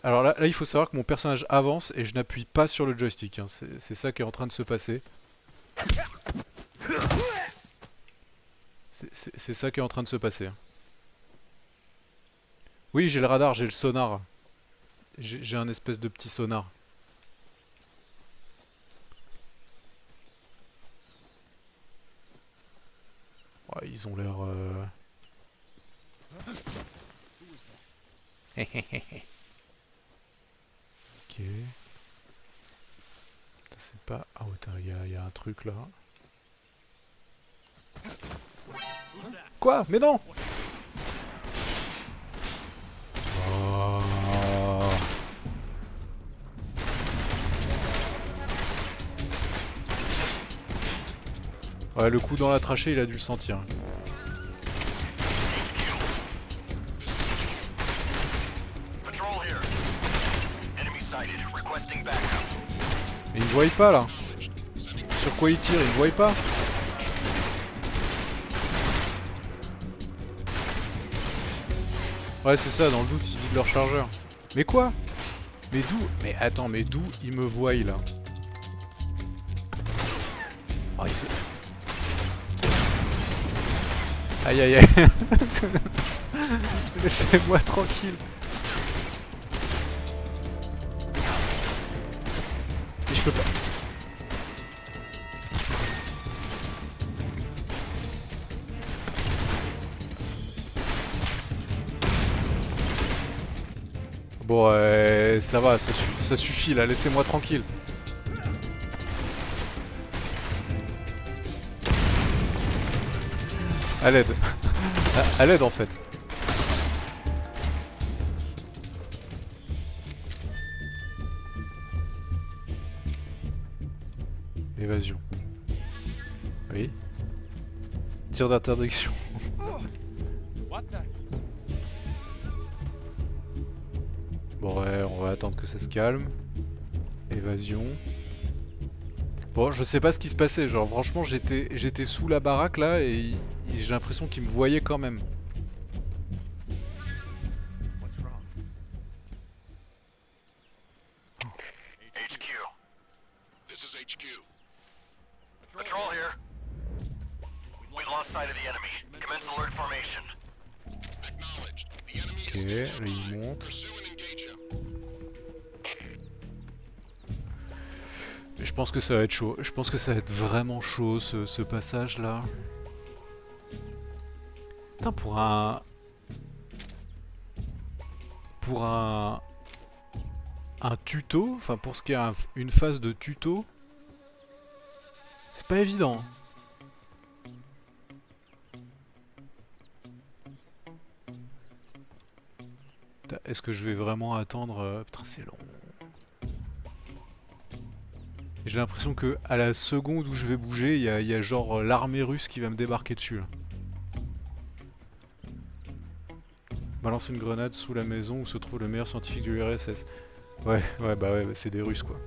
S1: Alors là, il faut savoir que mon personnage avance et je n'appuie pas sur le joystick. Hein. C'est ça qui est en train de se passer. C'est ça qui est en train de se passer. Hein. Oui, j'ai le radar, j'ai le sonar. J'ai un espèce de petit sonar. Ouais, ils ont l'air... Ok. C'est pas... Ah ouais, il y a un truc là. Quoi? Mais non! Oh. Ouais, le coup dans la trachée, il a dû le sentir. Mais il me voit pas là. Sur quoi il tire? Il me voit pas. Ouais, c'est ça, dans le doute, ils vident leur chargeur. Mais quoi? Mais d'où? Mais attends, mais d'où ils me voient là? Oh, il se... Aïe aïe aïe. Laissez-moi tranquille. Mais je peux pas. Bon, ça va, ça suffit là, laissez-moi tranquille. À l'aide. À l'aide en fait. Évasion. Oui. Tir d'interdiction. Bon ouais, on va attendre que ça se calme. Évasion. Bon, je sais pas ce qui se passait, genre franchement j'étais sous la baraque là et j'ai l'impression qu'il me voyait quand même.
S8: HQ. This is HQ. Patrol here. We've lost sight of the enemy. Commence alert formation. Acknowledged. The enemy
S1: Ok, là il monte. Je pense que ça va être chaud. Je pense que ça va être vraiment chaud ce passage là. Putain, pour un tuto, enfin pour ce qui est une phase de tuto, c'est pas évident. Est-ce que je vais vraiment attendre? Putain, c'est long. J'ai l'impression que à la seconde où je vais bouger, il y a genre l'armée russe qui va me débarquer dessus. Là. Balance une grenade sous la maison où se trouve le meilleur scientifique du URSS. Ouais, bah c'est des Russes quoi.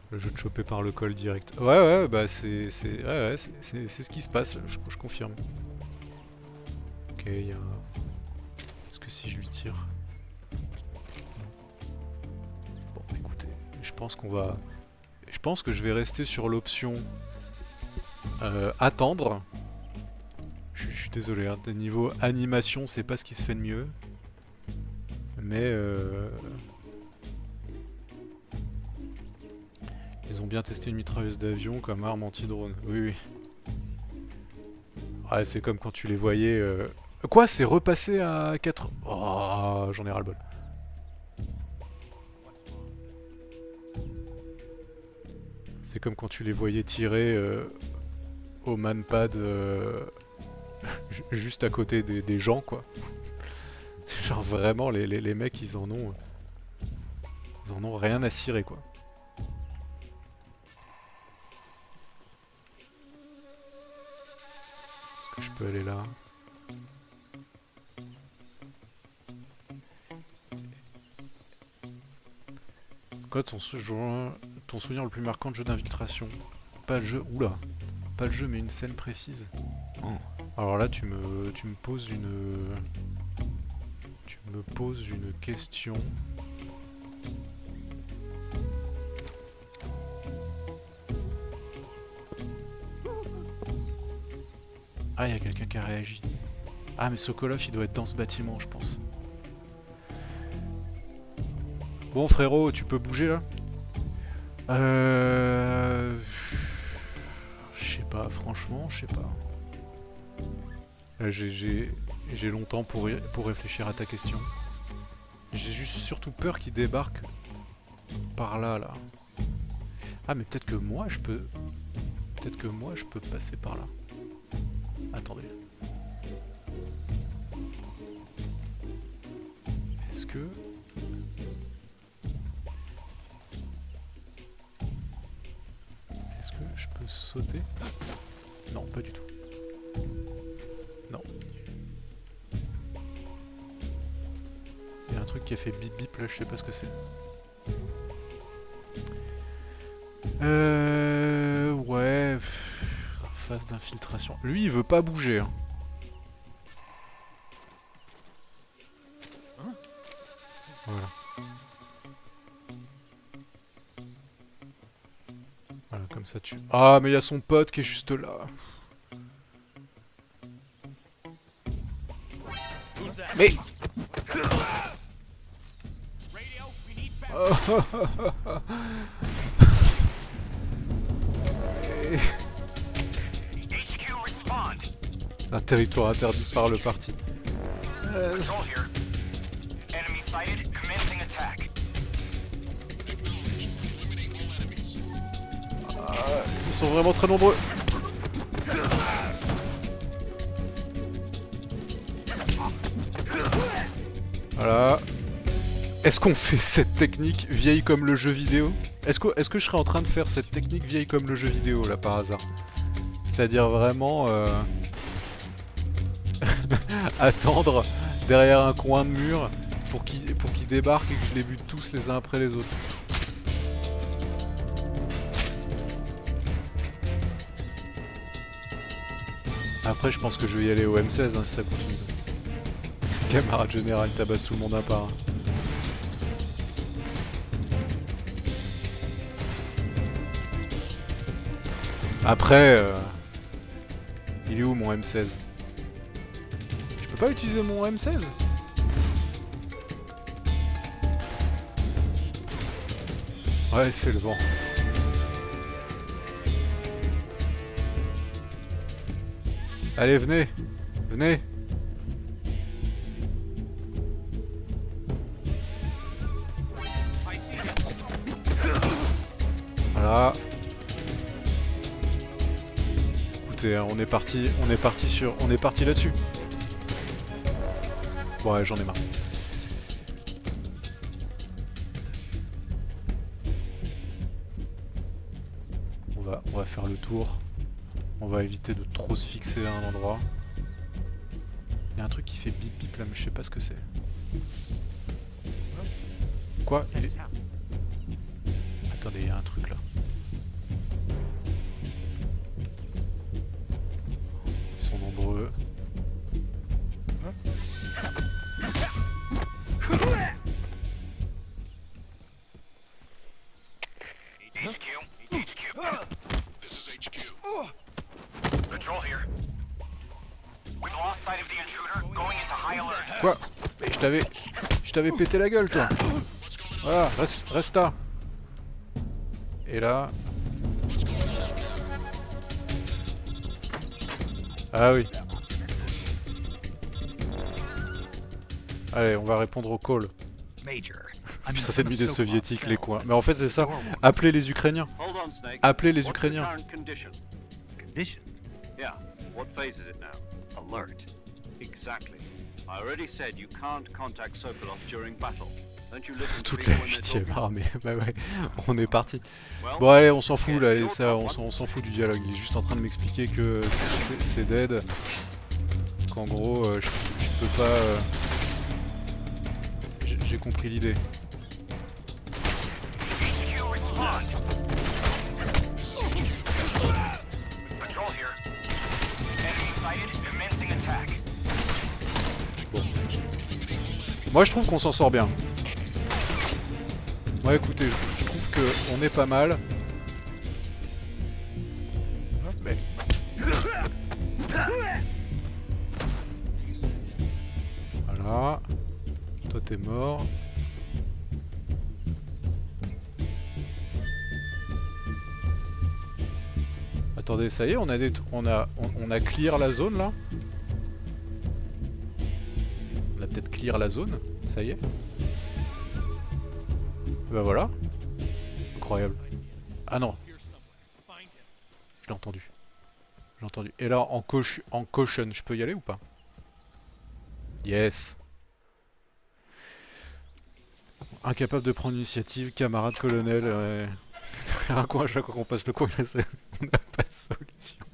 S1: Le jeu de choper par le col direct. Ouais, bah c'est ce qui se passe, je confirme. Ok, il y a... Est-ce que si je lui tire... Je pense que je vais rester sur l'option attendre. Je suis désolé, hein, niveau animation, c'est pas ce qui se fait de mieux. Mais ont bien testé une mitrailleuse d'avion comme arme anti-drone. Oui, oui. Ouais, c'est comme quand tu les voyais... Quoi? C'est repassé à 4... Oh, j'en ai ras-le-bol. C'est comme quand tu les voyais tirer au manpad juste à côté des gens, quoi. C'est genre vraiment, les mecs, ils en ont rien à cirer, quoi. Est-ce que je peux aller là? Quoi ton souvenir le plus marquant de jeu d'infiltration? Pas le jeu, oula, pas le jeu mais une scène précise. Oh. Alors là tu me poses une question. Ah, il y a quelqu'un qui a réagi. Ah mais Sokolov il doit être dans ce bâtiment je pense. Bon frérot, tu peux bouger là? Je sais pas, franchement, je sais pas. J'ai longtemps pour réfléchir à ta question. J'ai juste surtout peur qu'il débarque par là, là. Ah mais peut-être que moi je peux... Peut-être que moi je peux passer par là. Attendez. Est-ce que... Est-ce que je peux sauter? Non, pas du tout. Non. Il y a un truc qui a fait bip bip là, je sais pas ce que c'est. Ouais. Phase d'infiltration. Lui, il veut pas bouger. Hein. Voilà. Voilà, comme ça tu... Ah, mais il y a son pote qui est juste là. Mais... Un territoire interdit par le parti. Ils sont vraiment très nombreux. Voilà. Est-ce qu'on fait cette technique vieille comme le jeu vidéo? Est-ce que je serais en train de faire cette technique vieille comme le jeu vidéo là par hasard? C'est-à-dire vraiment attendre derrière un coin de mur pour qu'ils débarquent et que je les bute tous les uns après les autres. Après je pense que je vais y aller au M16 hein, si ça continue. Camarade général tabasse tout le monde à part. Après, il est où mon M16? Je peux pas utiliser mon M16? Ouais, c'est le vent. Allez, venez! Venez! Voilà. Écoutez, on est parti là-dessus. Bon, ouais, j'en ai marre. On va faire le tour. On va éviter de trop se fixer à un endroit. Il y a un truc qui fait bip bip là, mais je sais pas ce que c'est. Quoi? Attendez, il y a un truc là. Ils sont nombreux.
S8: This is HQ. Patrol here. We've lost sight of the intruder, going into high alert.
S1: Quoi? Mais je t'avais pété la gueule, toi. Voilà, reste là. Et là, Ah oui. Allez, on va répondre au call.
S2: Major,
S1: Puis ça c'est ennemi des soviétiques, les coins. Mais en fait c'est ça, appelez les Ukrainiens.
S3: Hold on, Snake.
S1: Appelez les
S3: What's the
S1: Ukrainiens.
S3: current condition?
S2: Condition.
S3: Yeah. What phase is it now?
S2: Alert.
S3: Exactly. I already said you can't contact Sokolov during battle. Don't you listen to
S1: Toute la
S3: people when they're
S1: 8ème
S3: talking?
S1: armée, bah ouais, on est parti.
S3: Well,
S1: Bon allez, on s'en fout là, et
S3: you're
S1: ça,
S3: top
S1: on s'en fout du dialogue. Il est juste en train de m'expliquer que c'est dead. Qu'en gros, je peux pas... J'ai compris l'idée.
S8: Patrol here. Enemy sighted. Commencing attack.
S1: Bon. Moi je trouve qu'on s'en sort bien. Ouais écoutez, je trouve qu'on est pas mal. Mais... Voilà. Toi t'es mort. Attendez, ça y est, on a clear la zone là. On a peut-être clear la zone, ça y est. Bah voilà. Incroyable. Ah non. Je l'ai entendu. J'ai entendu. Et là, en caution, je peux y aller ou pas? Yes. Incapable de prendre l'initiative, camarade colonel. À chaque fois qu'on passe le coin, on n'a pas de solution.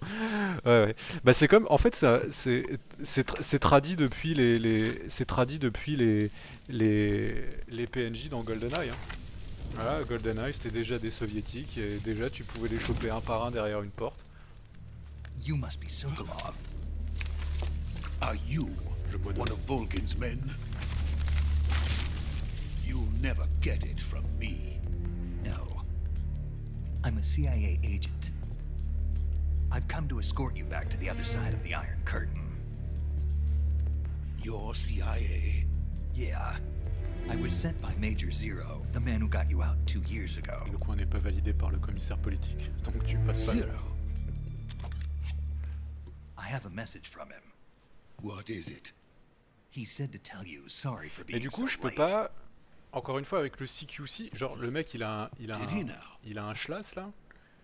S1: Ouais, ouais. Bah c'est comme, en fait, ça, c'est tradit depuis les PNJ dans GoldenEye. Hein. Voilà, GoldenEye, c'était déjà des soviétiques et déjà tu pouvais les choper un par un derrière une porte.
S2: You must be Sokolov.
S9: Are you one of Volgin's men? You'll never get it from me.
S2: No. I'm a CIA agent. I've come to escort you back to the other side of the Iron Curtain.
S9: You're CIA?
S2: Yeah. I was sent by Major Zero, the man who got you out 2 years ago.
S1: Le coin n'est pas validé par le commissaire politique, donc tu passes pas.
S9: Zero?
S2: I have a message from him.
S9: What is it?
S2: He said to tell you sorry for being
S1: Et du coup, je
S2: so
S1: peux
S2: late.
S1: pas. Encore une fois, avec le CQC, genre le mec il a un schlass là.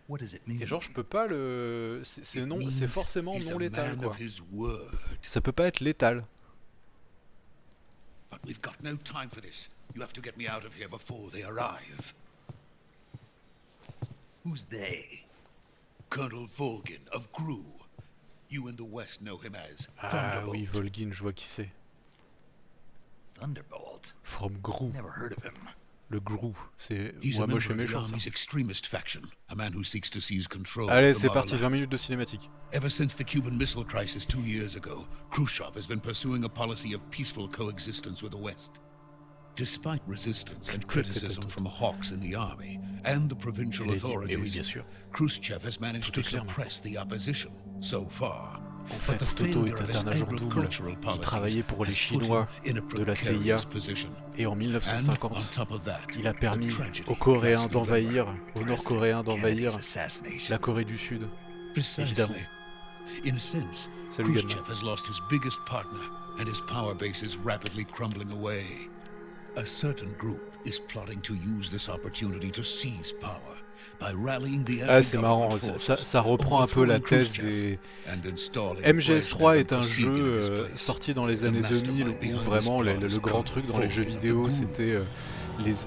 S2: What does it mean?
S1: Et genre je peux pas le. C'est non, c'est forcément
S9: He's
S1: non
S9: a
S1: létal
S9: man
S1: quoi.
S9: of his word.
S1: Ça peut pas être létal.
S9: But we've got no time for this. You have to get me out of here before they arrive.
S2: Who's they?
S9: Colonel Volgin of GRU. You in the West know him as
S1: Ah
S9: Thunderbolt.
S1: oui, Volgin, je vois qui c'est.
S2: Thunderbolt?
S1: From GRU.
S2: Never heard of him.
S1: Le GRU, c'est
S9: He's
S1: moi
S9: a
S1: moche et
S9: member of the
S1: méchant ça.
S9: Army's extremist faction, a man who seeks to seize control
S1: Allez,
S9: of the
S1: c'est parti,
S9: Motherland.
S1: 20 minutes de cinématique.
S9: Ever since the Cuban Missile Crisis 2 years ago, Khrushchev has been pursuing a policy of peaceful coexistence with the West. Despite resistance and criticism from hawks in the army and the provincial authorities, Khrushchev has managed to suppress the opposition so far.
S1: En fait, Toto était un agent double qui travaillait pour les Chinois de la CIA. Et en 1950, il a permis aux Coréens d'envahir, aux Nord-Coréens d'envahir la Corée du Sud. Évidemment. Salut Gadma.
S9: Khrushchev has lost his biggest partner and his power base is rapidly crumbling away. A certain group is plotting to use this opportunity to seize power.
S1: Ah c'est marrant, ça reprend un peu la thèse des... MGS3 est un jeu sorti dans les années 2000 où vraiment le grand truc dans les jeux vidéo c'était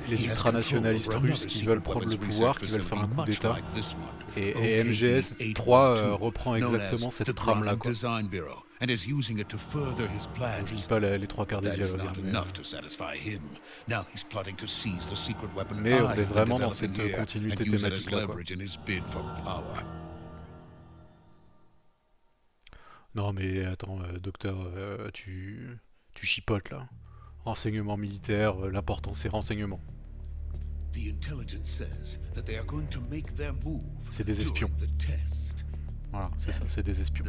S1: les ultranationalistes russes qui veulent prendre le pouvoir, qui veulent faire un coup d'état. Et MGS3 reprend exactement cette trame là quoi. Je dis pas les trois quarts des dialogues, mais on est vraiment dans cette continuité thématique là quoi. Non mais attends, docteur, tu chipotes là. Renseignement militaire, l'important c'est renseignement. C'est des espions. Voilà, c'est ça, c'est des espions.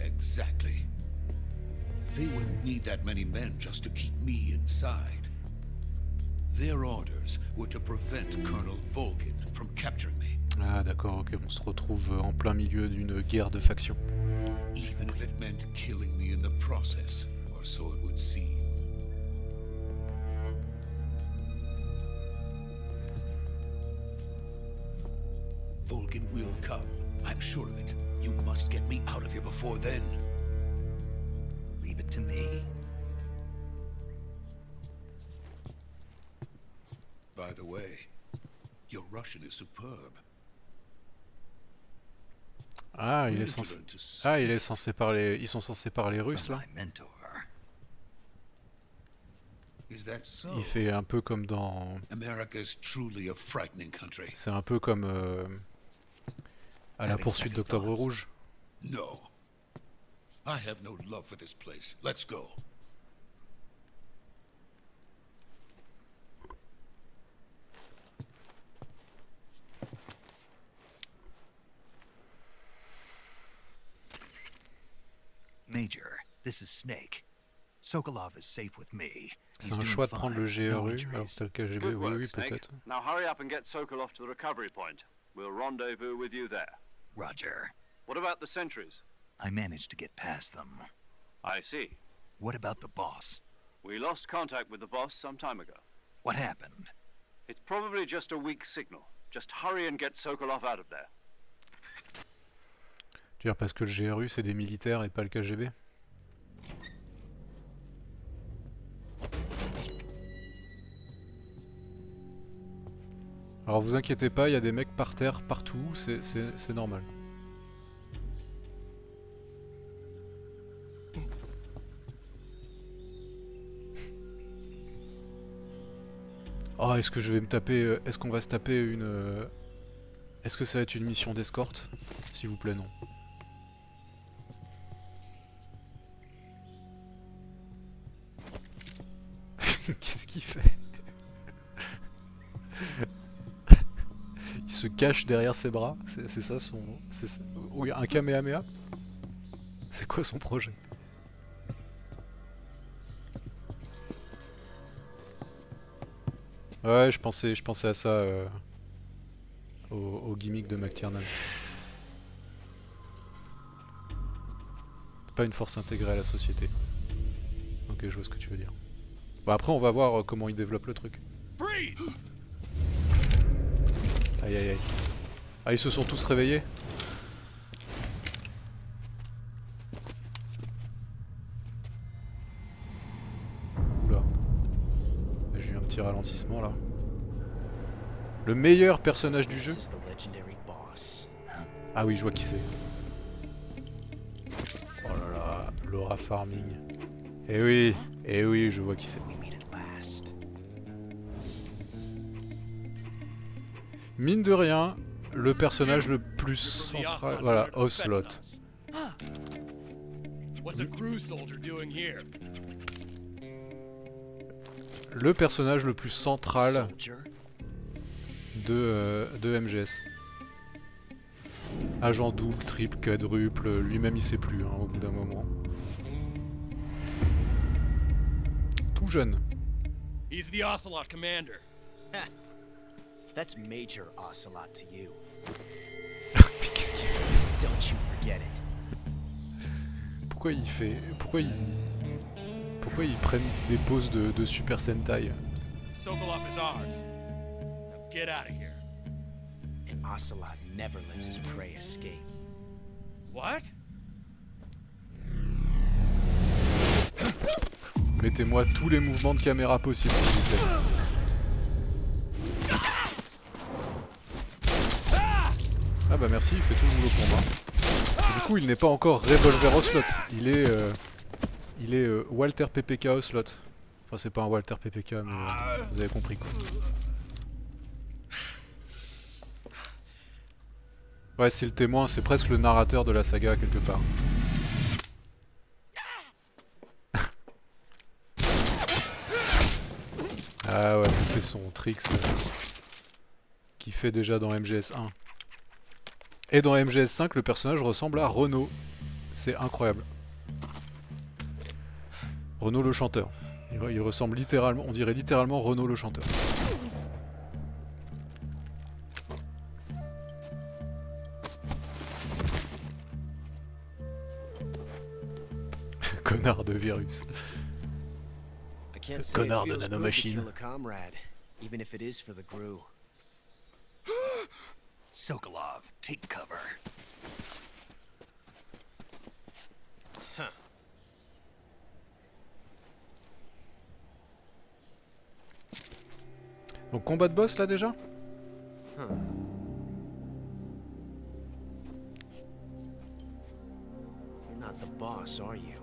S9: Exactly. They wouldn't need that many men just to keep me inside. Their orders were to prevent Colonel Volgin from capturing me.
S1: Ah d'accord, ok, on se retrouve en plein milieu d'une guerre de factions.
S9: Even if it meant killing me in the process, or so it would seem. Volgin will come. I'm sure of it. You must get me out of here before then.
S2: Leave it to me.
S9: By the way, your Russian is superb.
S1: Ah, il est censé... Ah, il est censé parler... Ils sont censés parler russe, là.
S2: My mentor.
S9: Is that so?
S1: Il fait un peu comme dans...
S9: America's truly a frightening country.
S1: C'est un peu comme... à la poursuite d'Octobre Rouge.
S9: No. I have no love for this place. Let's go.
S2: Major, this is Snake. Sokolov is safe with me.
S1: C'est un choix de prendre le GRU, alors que c'est le KGB,
S3: Good
S1: oui,
S3: work,
S1: oui,
S3: Snake.
S1: peut-être.
S3: Now hurry up and get Sokolov to the recovery point. We'll rendezvous with you there.
S2: Roger.
S3: What about the sentries?
S2: I managed to get past them.
S3: I see.
S2: What about the boss?
S3: We lost contact with the boss some time ago.
S2: What happened?
S3: It's probably just a weak signal. Just hurry and get Sokolov out of there.
S1: Tu veux dire parce que le GRU c'est des militaires et pas le KGB? Alors vous inquiétez pas, il y a des mecs par terre partout, c'est normal. Oh, est-ce que je vais me taper... Est-ce qu'on va se taper une... Est-ce que ça va être une mission d'escorte? S'il vous plaît, non. Qu'est-ce qu'il fait? Il se cache derrière ses bras? C'est ça son... Oui, un Kamehameha? C'est quoi son projet? Ouais, je pensais à ça au gimmick de McTiernan. Pas une force intégrée à la société. Ok, je vois ce que tu veux dire. Bon, après, on va voir comment il développe le truc. Aïe aïe aïe. Ah, ils se sont tous réveillés? Oula. J'ai eu un petit ralentissement là. Le meilleur personnage du jeu? Ah oui, je vois qui c'est. Oh là là, Laura Farming. Eh oui, je vois qui c'est. Mine de rien, le personnage le plus central... Voilà, Ocelot. Le personnage le plus central de MGS. Agent double, triple, quadruple, lui-même il sait plus hein, au bout d'un moment. Tout jeune.
S10: He's the Ocelot commander.
S11: That's Major Ocelot to you.
S1: Qu'est-ce qu'il fait?
S11: Don't you forget it.
S1: Pourquoi il fait... Pourquoi ils prennent des poses de Super Sentai?
S10: Sokolov is ours. Now get out of here.
S11: And Ocelot never lets his prey escape.
S10: What?
S1: Mettez-moi tous les mouvements de caméra possibles, s'il vous plaît. Ah bah merci, il fait tout le boulot pour moi. Du coup, il n'est pas encore Revolver Ocelot. Il est Walter PPK Ocelot. Enfin, c'est pas un Walter PPK, mais vous avez compris quoi. Ouais, c'est le témoin, c'est presque le narrateur de la saga quelque part. Ah ouais, ça c'est son tricks qu'il fait déjà dans MGS 1. Et dans MGS 5, le personnage ressemble à Renaud. C'est incroyable. Renaud le chanteur. Il ressemble littéralement, on dirait littéralement Renaud le chanteur. connard de virus.
S11: I can't say it
S1: Connard de
S11: feels good to
S1: nanomachine.
S11: kill a comrade, even if it is for the Gru.
S2: Sokolov, take cover.
S1: Donc combat de boss là déjà?
S11: You're not the boss, are you?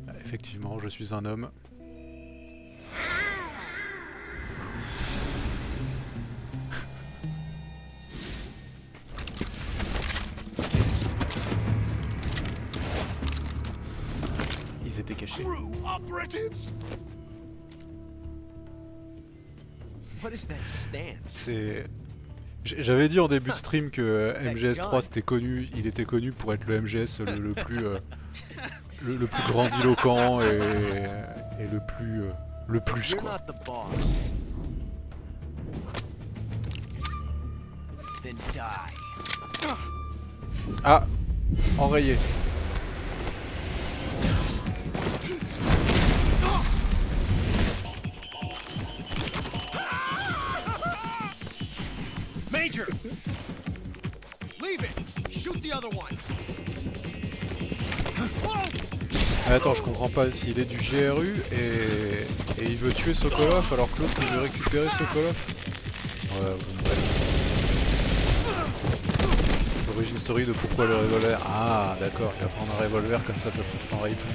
S1: Ah, effectivement, je suis un homme. Qu'est-ce qui se passe? Ils étaient cachés.
S11: What is that stance?
S1: C'est... J'avais dit en début de stream que MGS3 c'était connu, il était connu pour être le MGS le plus le plus grandiloquent et le plus
S11: You're
S1: quoi.
S11: not the boss. Then die.
S1: Ah, enrayé.
S10: Major! Leave it! Shoot the other one!
S1: Attends, je comprends pas s'il est du GRU et il veut tuer Sokolov alors que l'autre il veut récupérer Sokolov. Ouais, bon, bref. L'origine story de pourquoi le revolver. Ah, d'accord, il va prendre un revolver comme ça s'enraye plus.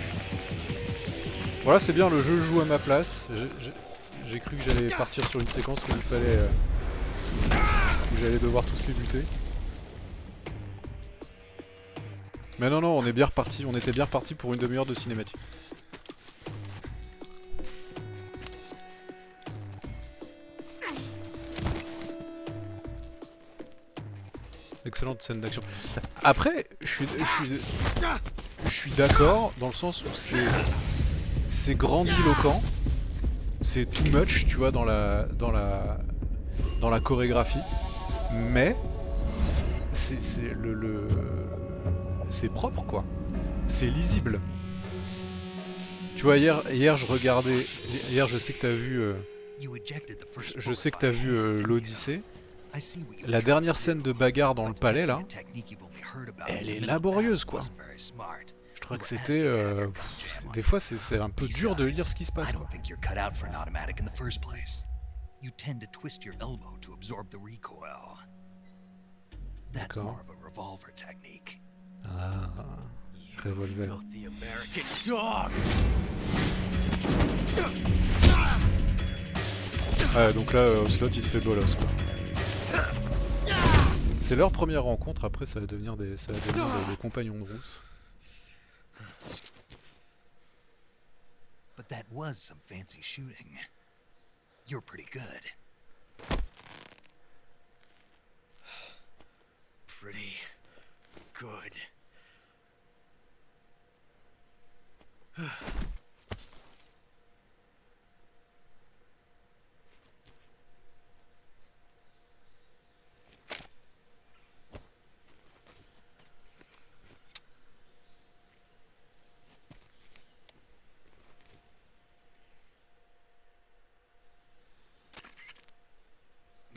S1: Voilà, c'est bien, le jeu joue à ma place. J'ai cru que j'allais partir sur une séquence où il fallait. Où j'allais devoir tous les buter. Mais non, on est bien reparti, on était bien reparti pour une demi-heure de cinématique. Excellente scène d'action. Après, je suis d'accord dans le sens où c'est grandiloquent, c'est too much, tu vois, dans la chorégraphie, mais c'est propre quoi, c'est lisible. Tu vois, hier je regardais, hier je sais que t'as vu, je sais que t'as vu l'Odyssée. La dernière scène de bagarre dans le palais là, elle est laborieuse quoi. Je trouvais que c'était, des fois c'est un peu dur de lire ce qui se passe quoi.
S2: You tend to twist your elbow to absorb the recoil. That's
S1: D'accord.
S2: more of a revolver technique.
S1: Ah, revolver.
S11: Filthy American dog!
S1: Ouais, donc là, Ocelot il se fait bolos quoi. C'est leur première rencontre, après ça va devenir des compagnons de route.
S2: But that was some fancy shooting. You're pretty good.
S11: Pretty good.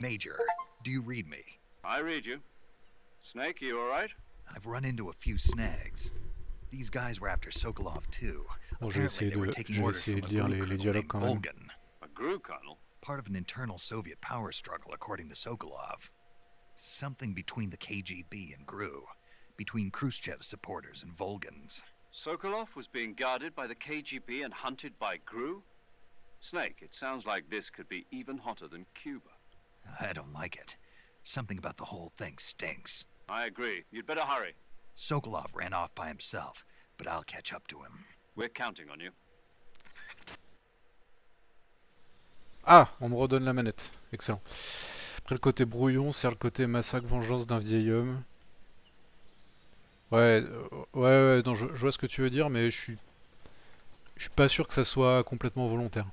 S2: Major, do you read me?
S3: I read you. Snake, you alright?
S2: I've run into a few snags. These guys were after Sokolov too.
S1: Bon, je vais
S2: Apparently they were taking orders from a
S1: de lire
S2: Gru
S1: les
S2: colonel
S1: dialogues
S2: named
S1: quand même.
S2: Volgan,
S3: A Gru colonel?
S2: part of an internal Soviet power struggle according to Sokolov. Something between the KGB and Gru, between Khrushchev's supporters and Volgans.
S3: Sokolov was being guarded by the KGB and hunted by Gru? Snake, it sounds like this could be even hotter than Cuba.
S2: I don't like it. Something about the whole thing stinks.
S3: I agree. You'd better hurry.
S2: Sokolov ran off by himself, but I'll catch up to him.
S3: We're counting on you.
S1: Ah, on me redonne la manette. Excellent. Après le côté brouillon, c'est le côté massacre vengeance d'un vieil homme. Ouais, non, je vois ce que tu veux dire, mais je suis pas sûr que ça soit complètement volontaire.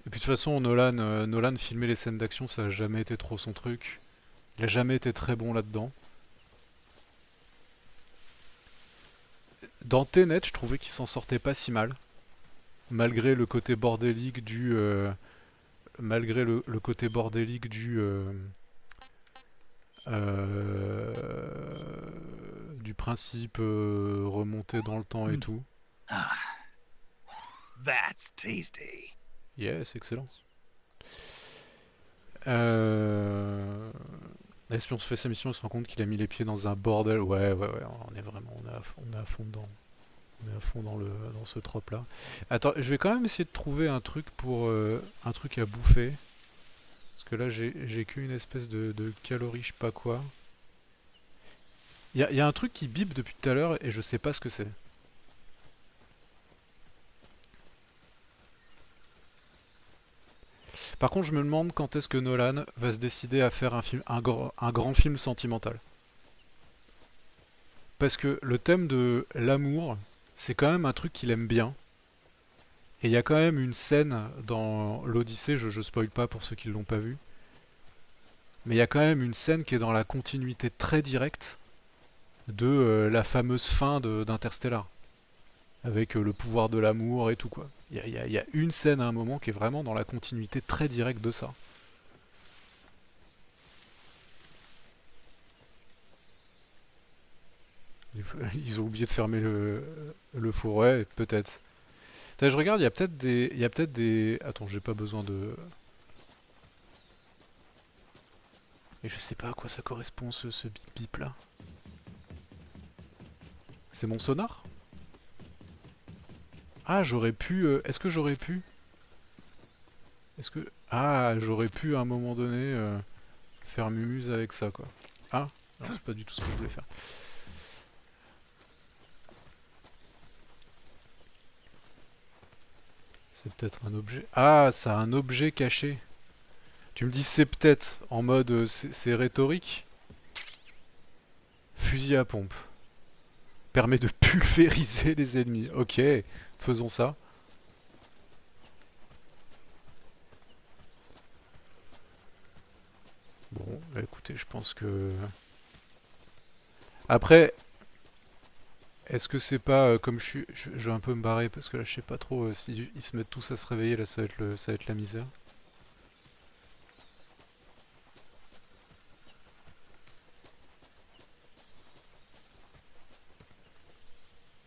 S1: Et puis de toute façon, Nolan filmer les scènes d'action, ça a jamais été trop son truc. Il a jamais été très bon là-dedans. Dans Tenet, je trouvais qu'il s'en sortait pas si mal. Malgré le côté bordélique du... malgré le côté bordélique du principe remonté dans le temps et tout.
S2: That's tasty.
S1: Yes, excellent. Et si on se fait sa mission, on se rend compte qu'il a mis les pieds dans un bordel. Ouais, on est vraiment, on est à fond dedans. On est à fond dans ce trope là. Attends, je vais quand même essayer de trouver un truc pour un truc à bouffer. Parce que là, j'ai qu'une espèce de calorie, je sais pas quoi. Il y a un truc qui bip depuis tout à l'heure et je sais pas ce que c'est. Par contre, je me demande quand est-ce que Nolan va se décider à faire un grand film sentimental. Parce que le thème de l'amour, c'est quand même un truc qu'il aime bien. Et il y a quand même une scène dans l'Odyssée, je spoil pas pour ceux qui ne l'ont pas vu. Mais il y a quand même une scène qui est dans la continuité très directe de la fameuse fin d'Interstellar. Avec le pouvoir de l'amour et tout quoi. Il y a une scène à un moment qui est vraiment dans la continuité très directe de ça. Ils ont oublié de fermer le four, ouais, peut-être. Je regarde, il y a peut-être des... Attends, j'ai pas besoin de... Et je sais pas à quoi ça correspond ce bip là. C'est mon sonar ? Ah, j'aurais pu... Est-ce que j'aurais pu... Ah, j'aurais pu à un moment donné faire mumuse avec ça, quoi. Ah, alors c'est pas du tout ce que je voulais faire. C'est peut-être un objet... Ah, ça a un objet caché. Tu me dis c'est peut-être en mode... c'est rhétorique. Fusil à pompe. Permet de pulvériser les ennemis. Ok, faisons ça. Bon, bah écoutez, je pense que... Après, est-ce que c'est pas comme je vais un peu me barrer parce que là je sais pas trop si ils se mettent tous à se réveiller, là ça va être la misère.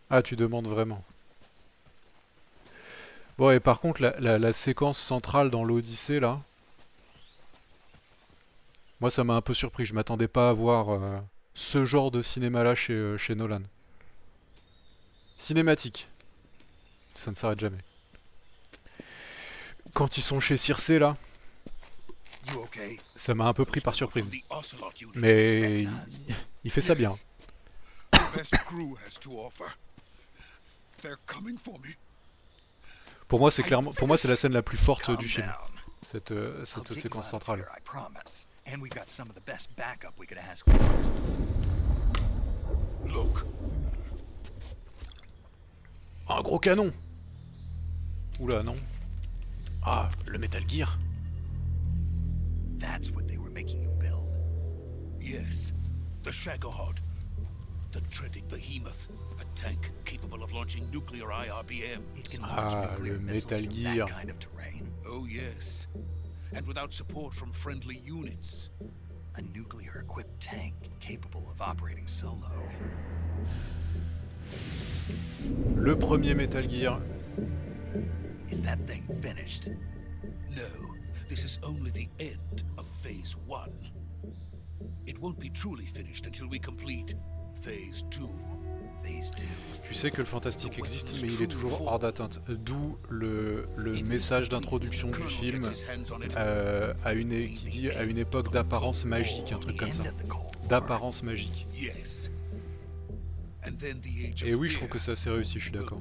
S1: Ah, tu demandes vraiment. Bon, et par contre, la séquence centrale dans l'Odyssée, là... Moi, ça m'a un peu surpris. Je m'attendais pas à voir ce genre de cinéma-là chez Nolan. Cinématique. Ça ne s'arrête jamais. Quand ils sont chez Circe, là... Ça m'a un peu pris par surprise. Mais... il fait ça bien. Pour moi, c'est clairement, pour moi, c'est la scène la plus forte du film. Cette séquence centrale. Un gros canon. Oula, non. Ah, le Metal Gear.
S2: That's what they were making you build.
S9: Yes, the Shagohod. The dreaded behemoth, a tank capable of launching nuclear IRBM.
S2: It can launch nuclear missiles from that kind of terrain.
S9: Oh yes, and without support from friendly units.
S2: A nuclear-equipped tank capable of operating solo.
S1: Le premier Metal Gear.
S2: Is that thing finished?
S9: No, this is only the end of Phase 1. It won't be truly finished until we complete Phase 2.
S2: Phase 2.
S1: Tu sais que le fantastique existe, mais il est toujours hors d'atteinte. D'où le message d'introduction du film qui dit à une époque d'apparence magique, un truc comme ça. D'apparence magique. Et oui, je trouve que c'est assez réussi, je suis d'accord.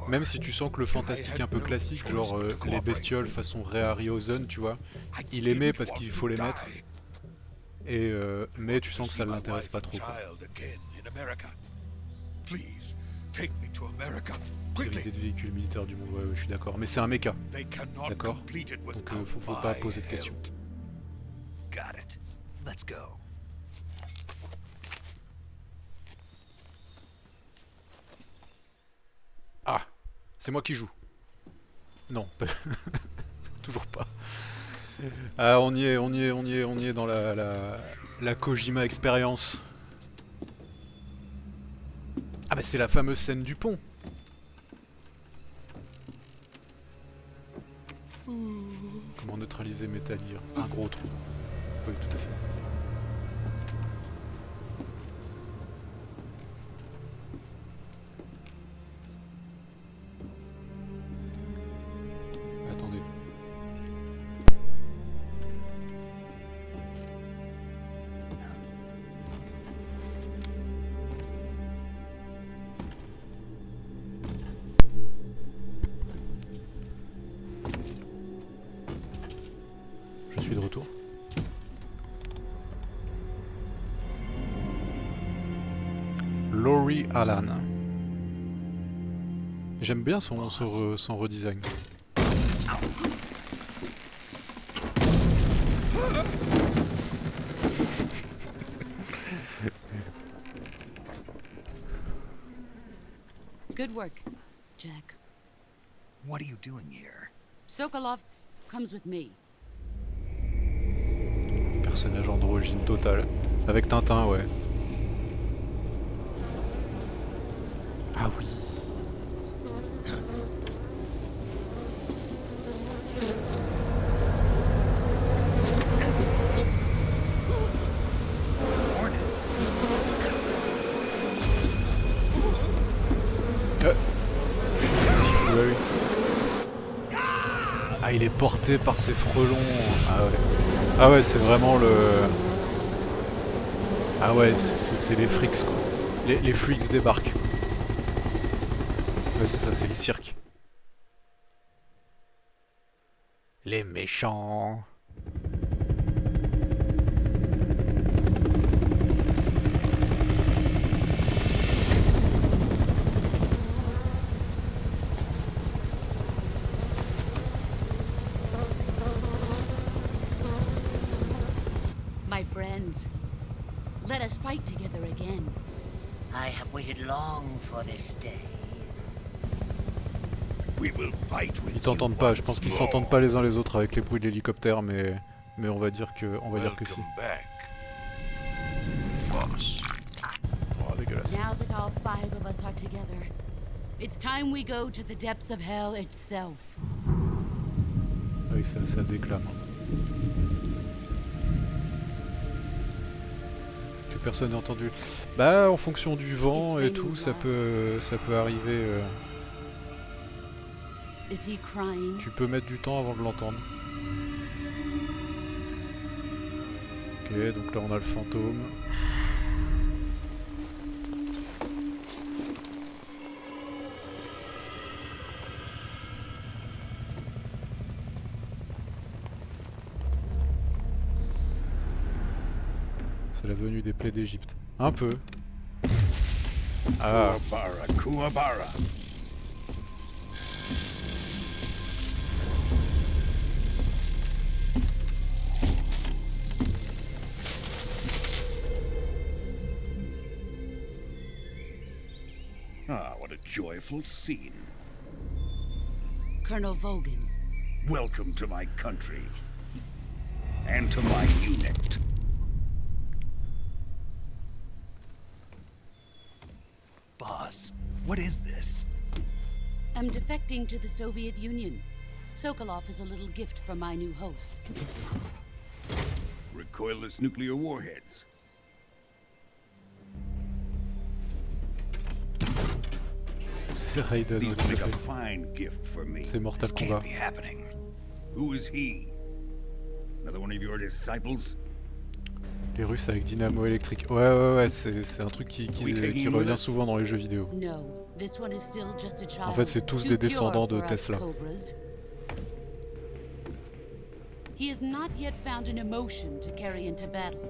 S1: Même si tu sens que le fantastique un peu classique, genre les bestioles façon Ray Harryhausen, tu vois, il les met parce qu'il faut les mettre. Et mais tu sens que ça ne l'intéresse pas trop. Priorité de véhicules militaires du monde, ouais, je suis d'accord. Mais c'est un méca, d'accord? Donc faut pas poser de questions.
S2: Got it. Let's go.
S1: Ah, c'est moi qui joue. Non, toujours pas. Ah, on y est dans la Kojima expérience. Ah bah c'est la fameuse scène du pont. Comment neutraliser Metal Gear? Un gros trou. Oui, tout à fait. Attendez. Je suis de retour. Laurie Allan. J'aime bien son redesign.
S7: Good work, Jack.
S2: What are you doing here?
S7: Sokolov comes with me.
S1: Personnage androgyne total. Avec Tintin, ouais. Ah oui. Ah, il est porté par ses frelons. Ah ouais. Ah ouais, c'est vraiment le... Ah ouais, c'est les freaks quoi. Les freaks débarquent. Ouais, c'est ça, c'est le cirque. Les méchants.
S7: My friends, let us fight together again.
S12: I have waited long for this day.
S9: We will fight with
S1: Ils t'entendent pas, je pense qu'ils s'entendent pas les uns les autres avec les bruits de l'hélicoptère, mais on va dire que si. Oh, dégueulasse.
S7: Now that all 5 of us are together, it's time we go to the depths of hell itself.
S1: Ah oui, ça déclame. Que personne n'a entendu. Bah, en fonction du vent et tout, ça peut arriver.
S7: Is he crying?
S1: Tu peux mettre du temps avant de l'entendre. Ok, donc là on a le fantôme. C'est la venue des plaies d'Égypte. Un peu. Ah.
S9: Kuwabara. Ah, what a joyful scene.
S7: Colonel Vogan.
S9: Welcome to my country. And to my unit.
S2: Boss, what is this?
S7: I'm defecting to the Soviet Union. Sokolov is a little gift from my new hosts.
S9: Recoilless nuclear warheads.
S1: C'est Raiden.
S9: These will make a fine gift for me.
S1: C'est Mortal Kombat.
S9: Who is he? Another one of your disciples?
S1: Les Russes avec dynamo électrique. Ouais, c'est un truc qui revient souvent dans les jeux vidéo.
S7: No, this one is still just a child.
S1: En fait, c'est tous des descendants de Tesla.
S7: He has not yet found an emotion to carry into battle.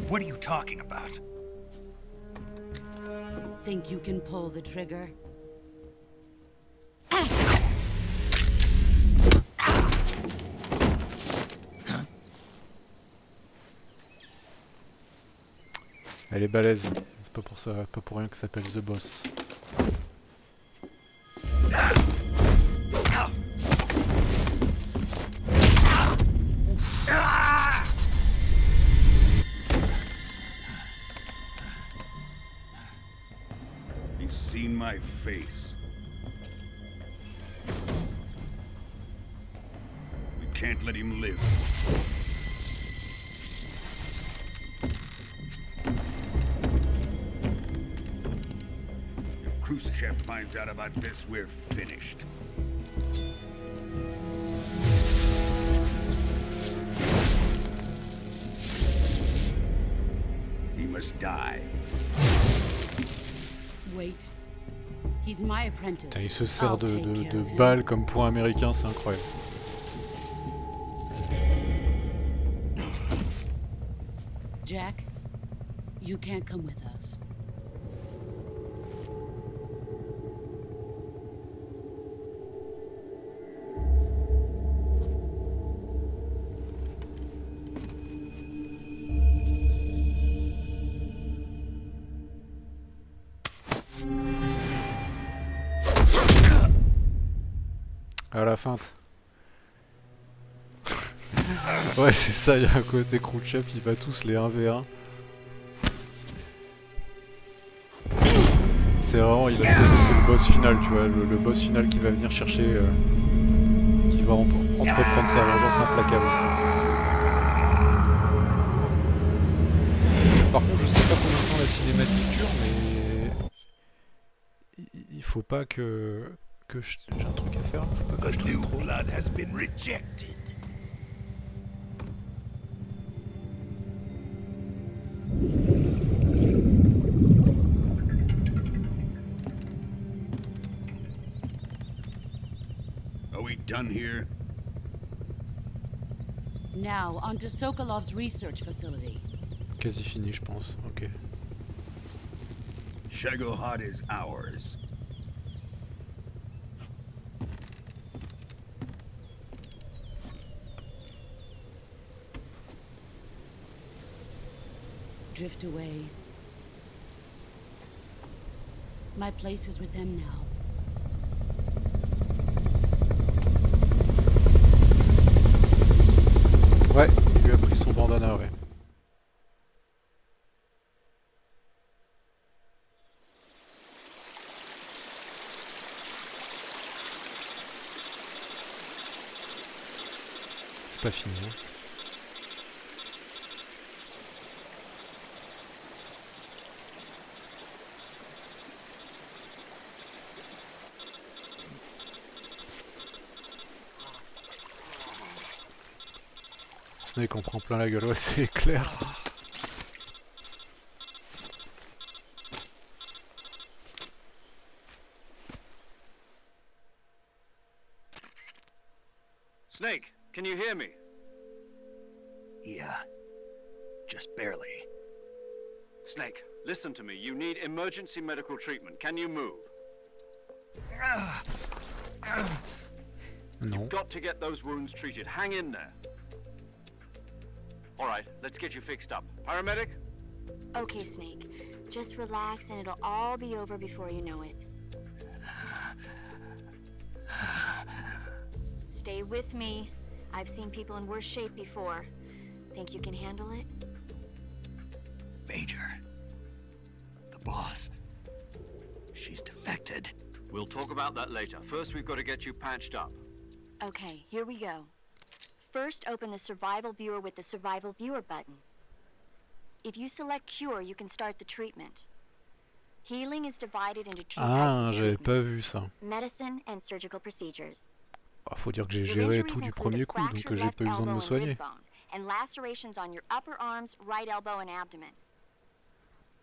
S2: What are you talking about?
S7: Think you can pull the trigger?
S1: Elle est balèze. C'est pas pour ça, pas pour rien que ça s'appelle The Boss.
S9: my face. We can't let him live. If Khrushchev finds out about this, we're finished. He must die.
S7: Wait. He's my apprentice.
S1: Putain, il se sert de balles comme point américain, c'est incroyable.
S7: Jack, you can't come with us.
S1: À la feinte. Ouais, c'est ça, il y a un côté Khrouchtchev, il va tous les 1v1. C'est vraiment, il va se poser, c'est le boss final, tu vois, le boss final qui va venir chercher, qui va entreprendre sa vengeance implacable. Par contre, je sais pas combien de temps la cinématique dure, mais il faut pas que j'ai un truc à faire, faut pas que je traîne trop.
S9: Are we done here?
S7: Now, on to Sokolov's research facility.
S1: Quasi fini, je pense. Ok.
S9: Shagohod is ours.
S7: Drift away. My place is with them now.
S1: Ouais, il lui a pris son bandana, ouais. C'est pas fini, hein. Snake en prend plein la gueule, ouais, c'est clair.
S3: Snake, can you hear me?
S2: Yeah, just barely.
S3: Snake, listen to me. You need emergency medical treatment. Can you move?
S1: Non.
S3: You've got to get those wounds treated. Hang in there. All right, let's get you fixed up. Paramedic?
S6: Okay, Snake. Just relax and it'll all be over before you know it. Stay with me. I've seen people in worse shape before. Think you can handle it?
S2: Major. The boss. She's defected.
S3: We'll talk about that later. First, we've got to get you patched up.
S6: Okay, here we go. First, open the Survival Viewer with the Survival Viewer button. If you select Cure, you can start the treatment. Healing is divided into two
S1: Ah,
S6: types of
S1: j'avais pas
S6: treatment.
S1: vu ça.
S6: Medicine and surgical procedures.
S1: Ah, faut dire que j'ai
S6: Your
S1: géré
S6: injuries
S1: tout du
S6: include
S1: premier
S6: a
S1: coup, donc
S6: fractured
S1: j'ai
S6: left
S1: pas eu besoin de
S6: elbow
S1: me
S6: and
S1: soigner.
S6: rib bone, and lacerations on your upper arms, right elbow, and abdomen.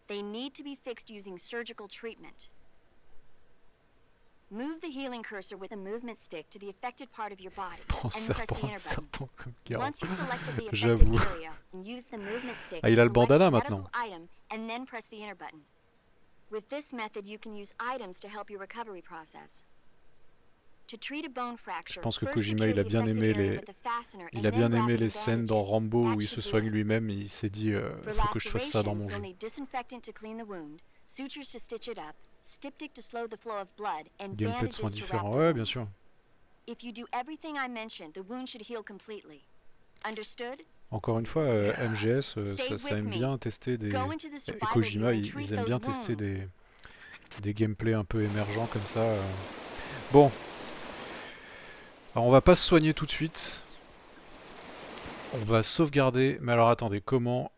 S6: They need to be fixed using surgical treatment. Move the healing cursor with a movement stick to the affected part of your body,
S1: Prends
S6: and then press the
S1: serpent,
S6: enter button.
S1: serpent comme garde.
S6: Once you've selected the affected
S1: J'avoue.
S6: area, and use the movement stick
S1: Ah,
S6: to
S1: il a le
S6: select
S1: bandana
S6: the
S1: maintenant.
S6: medical item, and then press the enter button. With this method, you can use items to help your recovery process. To treat a bone fracture,
S1: Je pense que
S6: first
S1: Kojima,
S6: secure
S1: il a
S6: the
S1: bien
S6: affected
S1: aimé
S6: area
S1: les,
S6: with a fastener
S1: il
S6: and
S1: a
S6: then
S1: bien
S6: wrap
S1: aimé
S6: in
S1: les scènes dans
S6: bandages.
S1: Rambo
S6: That
S1: où il
S6: should
S1: se
S6: do
S1: soigne
S6: it.
S1: lui-même et il s'est dit
S6: For
S1: faut que je fasse ça dans mon
S6: lacerations,
S1: jeu.
S6: you'll need disinfectant to clean the wound, sutures to stitch it up, styptic to slow the flow of blood, and
S1: Gameplay de soins
S6: bandages to wrap
S1: différents,
S6: the
S1: ouais,
S6: wound.
S1: bien sûr.
S6: If you do everything I mentioned, the wound should heal completely. Understood?
S1: Encore une fois, MGS, ça aime bien tester des...
S6: Go into the
S1: Et
S6: survival
S1: Kojima,
S6: view and treat
S1: ils aiment
S6: those
S1: bien tester
S6: wounds.
S1: des gameplays un peu émergents comme ça. Bon. Alors on va pas se soigner tout de suite. On va sauvegarder. Mais alors attendez, comment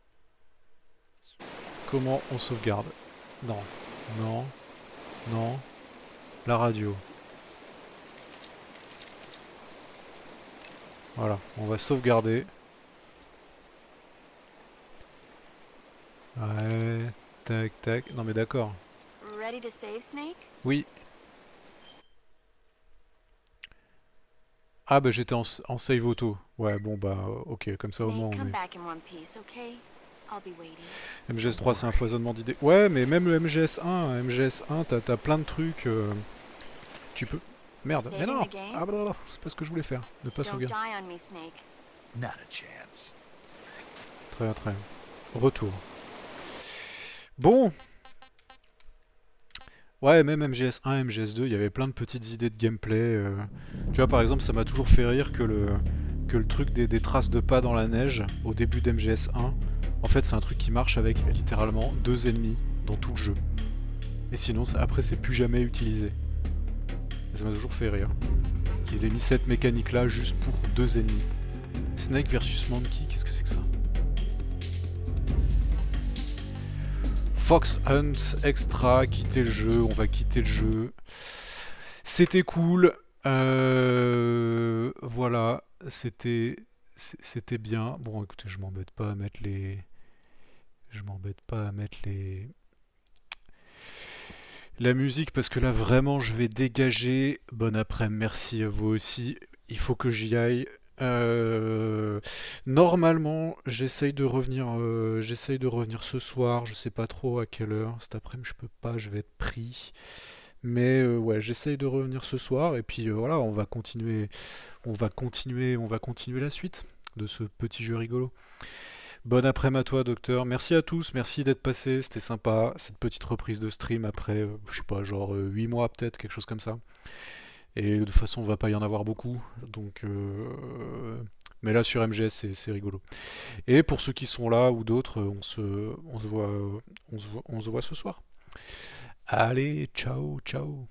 S1: on sauvegarde? Non, non, non. La radio. Voilà, on va sauvegarder. Ouais, tac, tac. Non mais d'accord.
S6: Ready to save, Snake?
S1: Oui. Ah bah j'étais en save auto. Ouais, bon bah ok, comme ça au moins
S6: Snake,
S1: on
S6: come
S1: est...
S6: back in one piece, okay? I'll be waiting.
S1: MGS3 c'est un foisonnement d'idées. Ouais, mais même le MGS1, t'as plein de trucs. Tu peux... Merde, mais non. Ah bah c'est pas ce que je voulais faire. Ne pas
S6: Don't
S1: sauvegarder.
S6: die on me, Snake.
S2: Not a chance.
S1: Très bien, très bien. Retour. Bon. Ouais, même MGS1, MGS2, il y avait plein de petites idées de gameplay. Tu vois, par exemple, ça m'a toujours fait rire que le truc des traces de pas dans la neige au début d'MGS1, en fait, c'est un truc qui marche avec littéralement 2 ennemis dans tout le jeu. Et sinon, après, c'est plus jamais utilisé. Et ça m'a toujours fait rire. Qu'il ait mis cette mécanique-là juste pour 2 ennemis. Snake versus Monkey, qu'est-ce que c'est que ça? Fox Hunt Extra, quitter le jeu, on va quitter le jeu. C'était cool. Voilà, c'était bien. Bon, écoutez, je m'embête pas à mettre les... La musique, parce que là, vraiment, je vais dégager. Bon après-midi, merci à vous aussi. Il faut que j'y aille. Normalement, j'essaye de revenir ce soir. Je sais pas trop à quelle heure. Cet après-midi, je peux pas, je vais être pris. Mais ouais, j'essaye de revenir ce soir. Et puis voilà, on va continuer la suite de ce petit jeu rigolo. Bon après-midi à toi, docteur. Merci à tous, merci d'être passé. C'était sympa, cette petite reprise de stream après, je sais pas, genre 8 mois peut-être, quelque chose comme ça. Et de toute façon, on va pas y en avoir beaucoup. Donc, mais là, sur MGS, c'est rigolo. Et pour ceux qui sont là ou d'autres, on se voit ce soir. Allez, ciao, ciao.